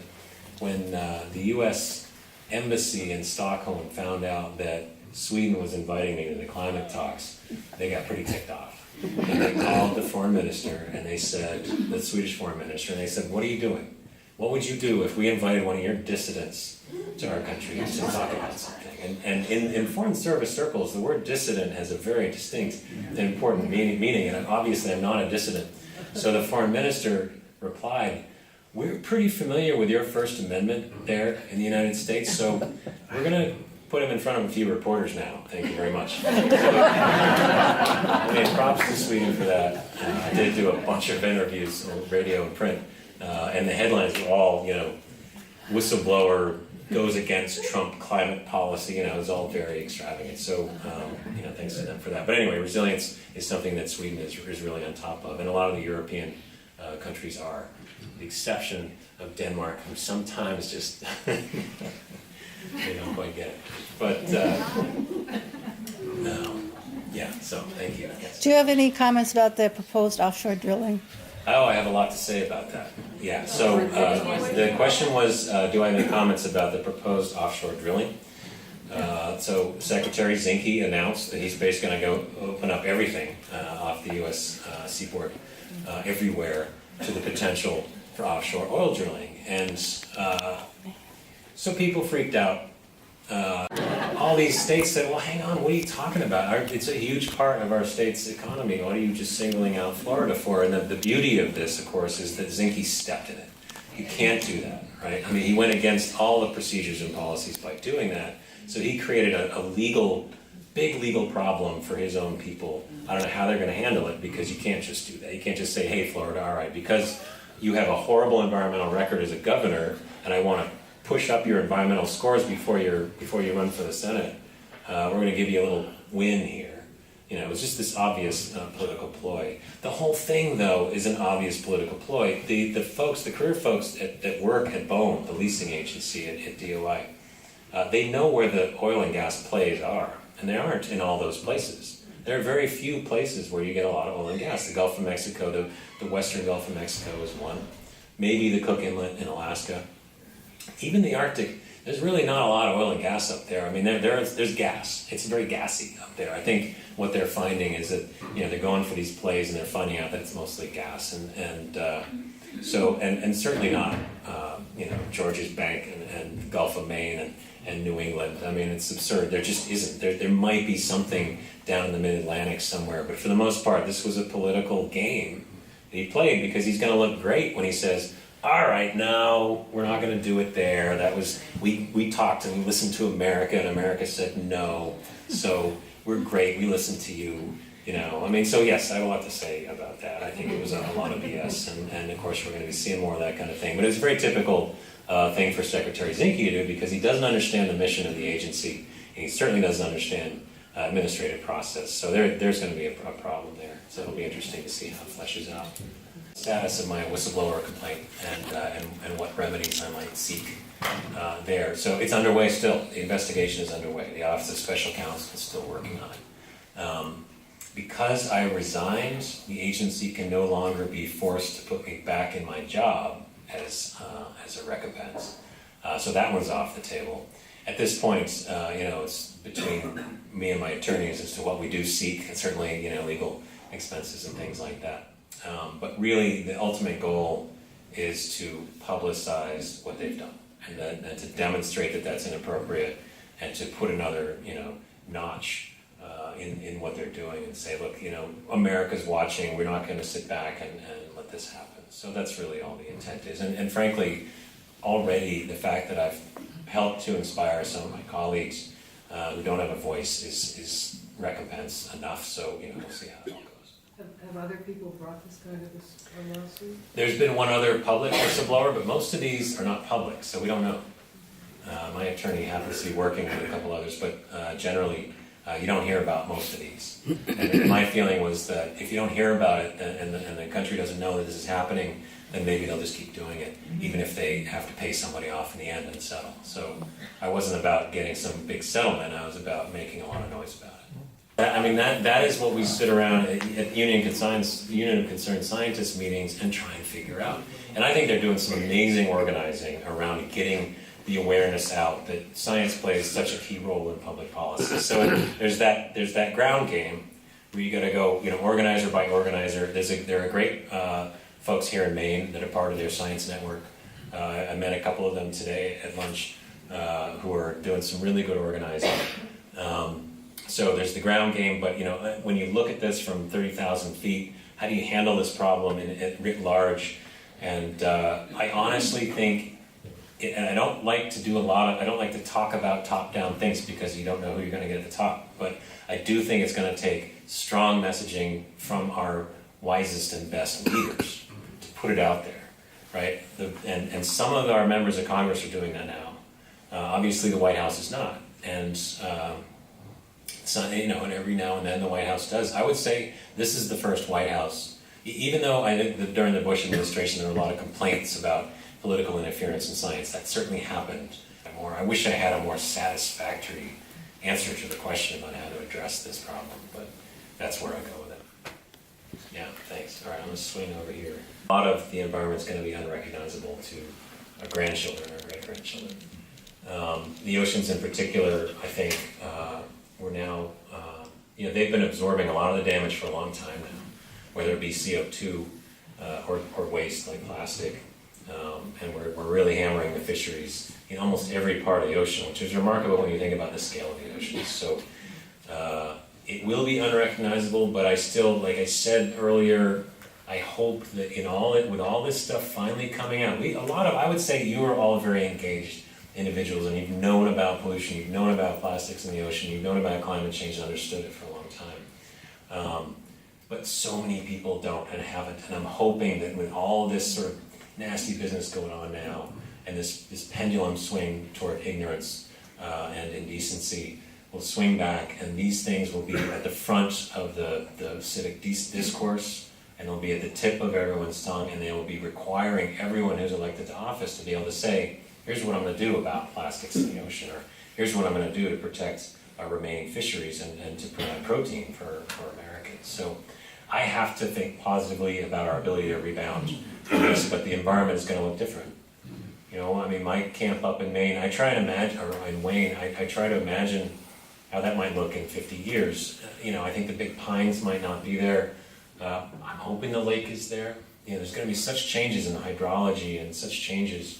[SPEAKER 1] when the US Embassy in Stockholm found out that Sweden was inviting me to the climate talks, they got pretty ticked off. And they called the foreign minister, and they said, the Swedish foreign minister, and they said, what are you doing? What would you do if we invited one of your dissidents to our country to talk about something? And in foreign service circles, the word dissident has a very distinct and important meaning, and obviously I'm not a dissident. So the foreign minister replied, we're pretty familiar with your First Amendment there in the United States, so we're going to put him in front of a few reporters now. Thank you very much. I mean, props to Sweden for that. I did do a bunch of interviews on radio and print, and the headlines were all, whistleblower goes against Trump climate policy. It was all very extravagant. So, thanks to them for that. But anyway, resilience is something that Sweden is really on top of, and a lot of the European countries are. The exception of Denmark, who sometimes just they don't quite get it. But so thank you. Yes.
[SPEAKER 3] Do you have any comments about the proposed offshore drilling?
[SPEAKER 1] Oh, I have a lot to say about that. Yeah, so the question was, do I have any comments about the proposed offshore drilling? So Secretary Zinke announced that he's basically going to go open up everything off the U.S. seaboard everywhere to the potential for offshore oil drilling. And so people freaked out. All these states said, well, hang on, what are you talking about? It's a huge part of our state's economy. What are you just singling out Florida for? And the beauty of this, of course, is that Zinke stepped in it. You can't do that, right? I mean, he went against all the procedures and policies by doing that. So he created a big legal problem for his own people. I don't know how they're going to handle it, because you can't just do that. You can't just say, hey, Florida, all right, because you have a horrible environmental record as a governor, and I want to push up your environmental scores before you run for the Senate. We're going to give you a little win here. It was just this obvious political ploy. The whole thing, though, is an obvious political ploy. The career folks that work at BOEM, the leasing agency at DOI, they know where the oil and gas plays are, and they aren't in all those places. There are very few places where you get a lot of oil and gas. The Gulf of Mexico, the western Gulf of Mexico is one. Maybe the Cook Inlet in Alaska. Even the Arctic, there's really not a lot of oil and gas up there. I mean, there's gas. It's very gassy up there. I think what they're finding is that they're going for these plays and they're finding out that it's mostly gas, and certainly not George's Bank and Gulf of Maine and New England. I mean, it's absurd. There just isn't. There might be something down in the Mid-Atlantic somewhere, but for the most part, this was a political game that he played, because he's going to look great when he says, all right, no, we're not going to do it there. That was, we talked and we listened to America, and America said no. So we're great. We listened to you. I mean, so yes, I have a lot to say about that. I think it was a lot of BS, and of course we're going to be seeing more of that kind of thing. But it's a very typical thing for Secretary Zinke to do, because he doesn't understand the mission of the agency, and he certainly doesn't understand administrative process. So there's going to be a problem there. So it'll be interesting to see how it fleshes out. Status of my whistleblower complaint and what remedies I might seek there. So it's underway still. The investigation is underway. The Office of Special Counsel is still working on it. Because I resigned, the agency can no longer be forced to put me back in my job as a recompense. So that one's off the table. At this point, it's between me and my attorneys as to what we do seek, and certainly, legal expenses and things like that. But really, the ultimate goal is to publicize what they've done, and to demonstrate that that's inappropriate, and to put another, notch in what they're doing, and say, look, America's watching. We're not going to sit back and let this happen. So that's really all the intent is. And frankly, already the fact that I've helped to inspire some of my colleagues who don't have a voice is recompense enough. So we'll see how it all goes.
[SPEAKER 4] Have other people brought this kind of a lawsuit?
[SPEAKER 1] There's been one other public whistleblower, but most of these are not public, so we don't know. My attorney happens to be working with a couple others, but generally, you don't hear about most of these. And my feeling was that if you don't hear about it and the country doesn't know that this is happening, then maybe they'll just keep doing it, even if they have to pay somebody off in the end and settle. So I wasn't about getting some big settlement, I was about making a lot of noise about it. I mean, that is what we sit around at Union of Concerned Scientists meetings and try and figure out. And I think they're doing some amazing organizing around getting the awareness out that science plays such a key role in public policy. So there's that ground game where you got to go, organizer by organizer. There are great folks here in Maine that are part of their science network. I met a couple of them today at lunch who are doing some really good organizing. So there's the ground game, but when you look at this from 30,000 feet, how do you handle this problem writ large? And I honestly think, and I don't like to I don't like to talk about top-down things because you don't know who you're going to get at the top, but I do think it's going to take strong messaging from our wisest and best leaders to put it out there, right? And some of our members of Congress are doing that now. Obviously the White House is not, and and every now and then the White House does. I would say this is the first White House, even though I think that during the Bush administration there were a lot of complaints about political interference in science. That certainly happened more. I wish I had a more satisfactory answer to the question about how to address this problem, but that's where I go with it. Yeah, thanks. All right, I'm going to swing over here. A lot of the environment's going to be unrecognizable to our grandchildren or great-grandchildren. The oceans in particular, I think, we're now, they've been absorbing a lot of the damage for a long time now, whether it be CO2 or waste like plastic. And we're really hammering the fisheries in almost every part of the ocean, which is remarkable when you think about the scale of the ocean. So it will be unrecognizable, but I still, like I said earlier, I hope that with all this stuff finally coming out, I would say you are all very engaged individuals, and you've known about pollution, you've known about plastics in the ocean, you've known about climate change and understood it for a long time. But so many people don't and haven't, and I'm hoping that with all this sort of nasty business going on now, and this pendulum swing toward ignorance and indecency will swing back, and these things will be at the front of the civic discourse, and they'll be at the tip of everyone's tongue, and they will be requiring everyone who's elected to office to be able to say, here's what I'm going to do about plastics in the ocean, or here's what I'm going to do to protect our remaining fisheries and to provide protein for Americans. So I have to think positively about our ability to rebound from this, but the environment is going to look different. My camp up in Maine, I try to imagine, or in Wayne, I try to imagine how that might look in 50 years. I think the big pines might not be there. I'm hoping the lake is there. There's going to be such changes in the hydrology and such changes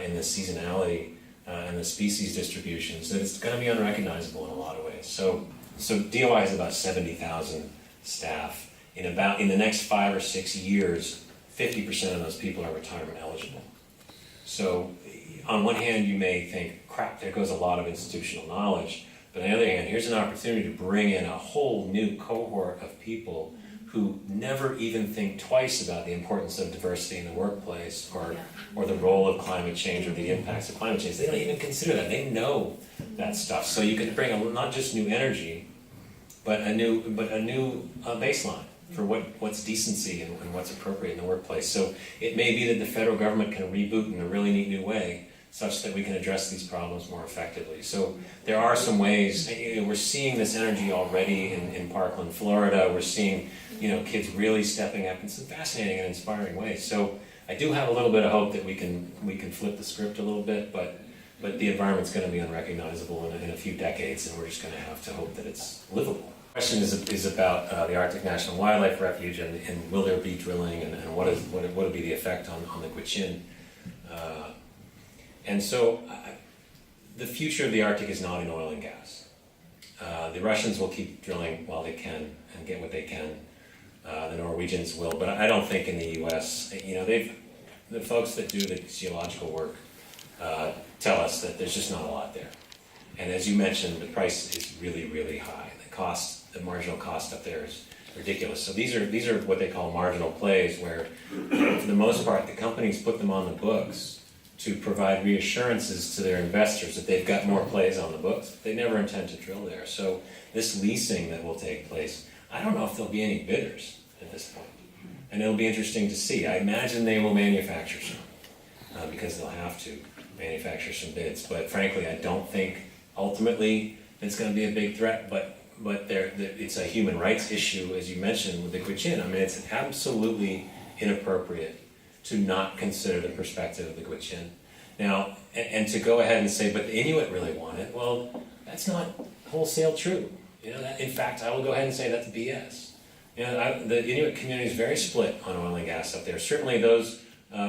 [SPEAKER 1] in the seasonality and the species distributions that it's going to be unrecognizable in a lot of ways. So DOI has about 70,000 staff. In the next 5 or 6 years, 50% of those people are retirement eligible. So on one hand, you may think, crap, there goes a lot of institutional knowledge. But on the other hand, here's an opportunity to bring in a whole new cohort of people who never even think twice about the importance of diversity in the workplace or the role of climate change or the impacts of climate change. They don't even consider that. They know that stuff. So you can bring not just new energy, but a new baseline for what's decency and what's appropriate in the workplace. So it may be that the federal government can reboot in a really neat new way such that we can address these problems more effectively. So there are some ways. We're seeing this energy already in Parkland, Florida. We're seeing kids really stepping up in some fascinating and inspiring ways. So I do have a little bit of hope that we can flip the script a little bit, but the environment's going to be unrecognizable in a few decades, and we're just going to have to hope that it's livable. The question is about the Arctic National Wildlife Refuge and will there be drilling and what will be the effect on the Gwich'in. And so the future of the Arctic is not in oil and gas. The Russians will keep drilling while they can and get what they can. The Norwegians will, but I don't think in the U.S., the folks that do the geological work tell us that there's just not a lot there. And as you mentioned, the price is really, really high. The marginal cost up there is ridiculous. So these are what they call marginal plays, where for the most part the companies put them on the books to provide reassurances to their investors that they've got more plays on the books. They never intend to drill there. So this leasing that will take place, I don't know if there'll be any bidders at this point. And it'll be interesting to see. I imagine they will manufacture some, because they'll have to manufacture some bids. But frankly, I don't think ultimately it's going to be a big threat. But it's a human rights issue, as you mentioned, with the Gwich'in. I mean, it's absolutely inappropriate to not consider the perspective of the Gwich'in. Now, and to go ahead and say, but the Inuit really want it, well, that's not wholesale true. You know, in fact, I will go ahead and say that's BS. You know, the Inuit community is very split on oil and gas up there. Certainly those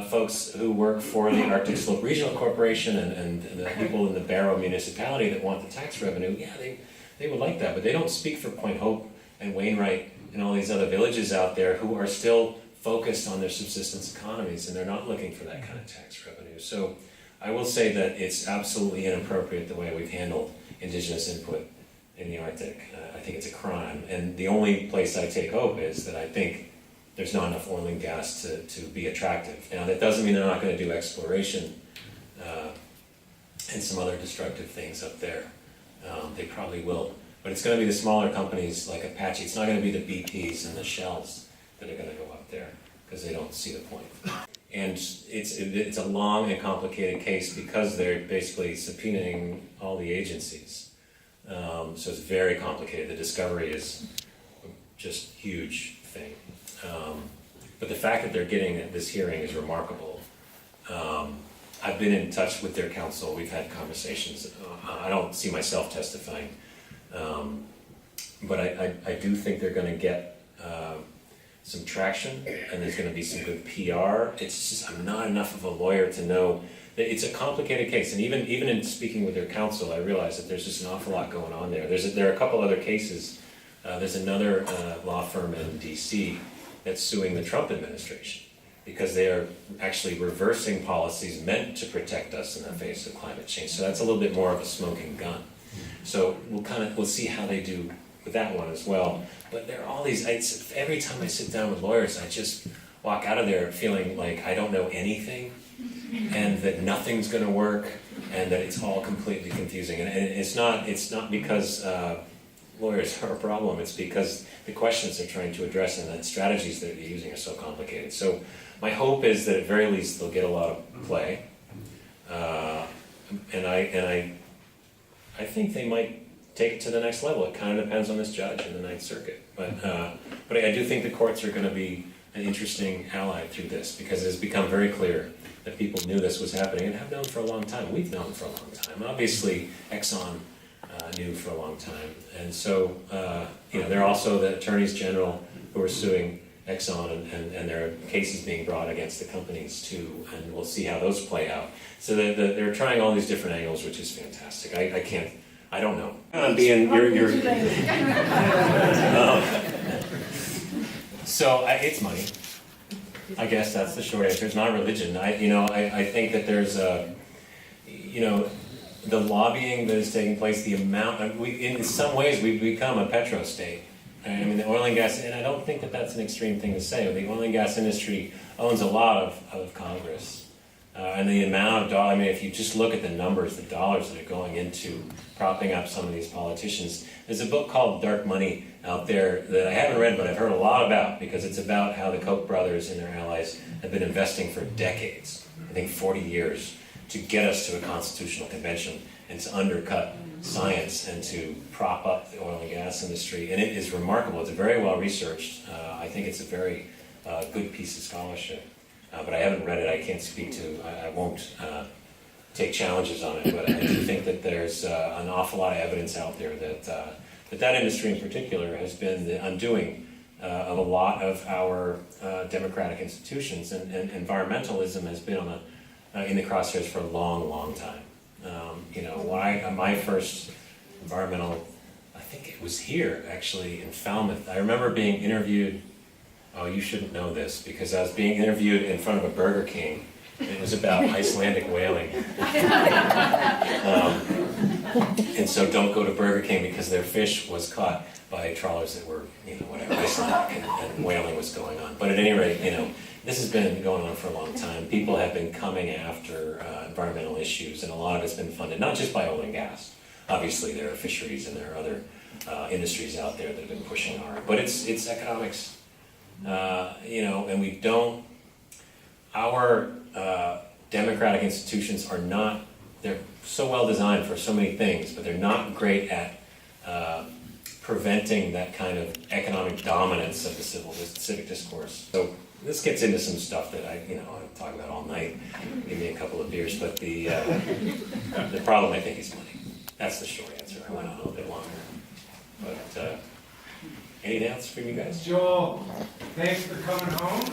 [SPEAKER 1] folks who work for the Arctic Slope Regional Corporation and the people in the Barrow municipality that want the tax revenue, yeah, they would like that, but they don't speak for Point Hope and Wainwright and all these other villages out there who are still focused on their subsistence economies, and they're not looking for that kind of tax revenue. So I will say that it's absolutely inappropriate the way we've handled indigenous input in the Arctic. I think it's a crime, and the only place I take hope is that I think there's not enough oil and gas to be attractive. Now that doesn't mean they're not going to do exploration and some other destructive things up there. They probably will, but it's going to be the smaller companies like Apache. It's not going to be the BPs and the Shells that are going to go up there because they don't see the point. And it's a long and complicated case because they're basically subpoenaing all the agencies. So it's very complicated. The discovery is just huge thing. But the fact that they're getting this hearing is remarkable. I've been in touch with their counsel. We've had conversations. I don't see myself testifying. But I do think they're going to get some traction, and there's going to be some good PR. It's just, I'm not enough of a lawyer to know that it's a complicated case. And even in speaking with their counsel, I realize that there's just an awful lot going on there. There are a couple other cases. There's another law firm in DC that's suing the Trump administration because they are actually reversing policies meant to protect us in the face of climate change. So that's a little bit more of a smoking gun. So we'll see how they do with that one as well. But there are all these, every time I sit down with lawyers, I just walk out of there feeling like I don't know anything and that nothing's going to work and that it's all completely confusing. And it's not because lawyers are a problem, it's because the questions they're trying to address and the strategies that they're using are so complicated. So my hope is that at very least they'll get a lot of play. And I think they might take it to the next level. It kind of depends on this judge in the Ninth Circuit. But I do think the courts are going to be an interesting ally through this because it has become very clear that people knew this was happening and have known for a long time. We've known for a long time. Obviously, Exxon knew for a long time. And so, there are also the attorneys general who are suing Exxon and there are cases being brought against the companies too, and we'll see how those play out. So they're trying all these different angles, which is fantastic. I don't know. So it's money. I guess that's the short answer. It's not religion. I think that there's the lobbying that is taking place, the amount, in some ways we've become a petrostate. I mean, the oil and gas, and I don't think that that's an extreme thing to say. The oil and gas industry owns a lot of Congress. And the amount of dollars, I mean, if you just look at the numbers, the dollars that are going into propping up some of these politicians. There's a book called Dark Money out there that I haven't read, but I've heard a lot about because it's about how the Koch brothers and their allies have been investing for decades, I think 40 years, to get us to a constitutional convention and to undercut science and to prop up the oil and gas industry. And it is remarkable. It's very well researched. I think it's a very good piece of scholarship. But I haven't read it. I can't speak to. I won't take challenges on it. But I do think that there's an awful lot of evidence out there that industry in particular has been the undoing of a lot of our democratic institutions, and environmentalism has been in the crosshairs for a long, long time. My first environmental, I think it was here actually in Falmouth. I remember being interviewed. Oh, you shouldn't know this, because I was being interviewed in front of a Burger King, and it was about Icelandic whaling. And so don't go to Burger King because their fish was caught by trawlers that were, whatever, and whaling was going on. But at any rate, this has been going on for a long time. People have been coming after environmental issues, and a lot of it's been funded, not just by oil and gas. Obviously, there are fisheries and there are other industries out there that have been pushing hard. But it's economics, and we don't, our democratic institutions are not, they're so well designed for so many things, but they're not great at preventing that kind of economic dominance of the civic discourse. So this gets into some stuff that I talk about all night. Give me a couple of beers, but the problem, I think, is money. That's the short answer. I went on a little bit longer, but anything else from you guys?
[SPEAKER 5] Joel, thanks for coming home.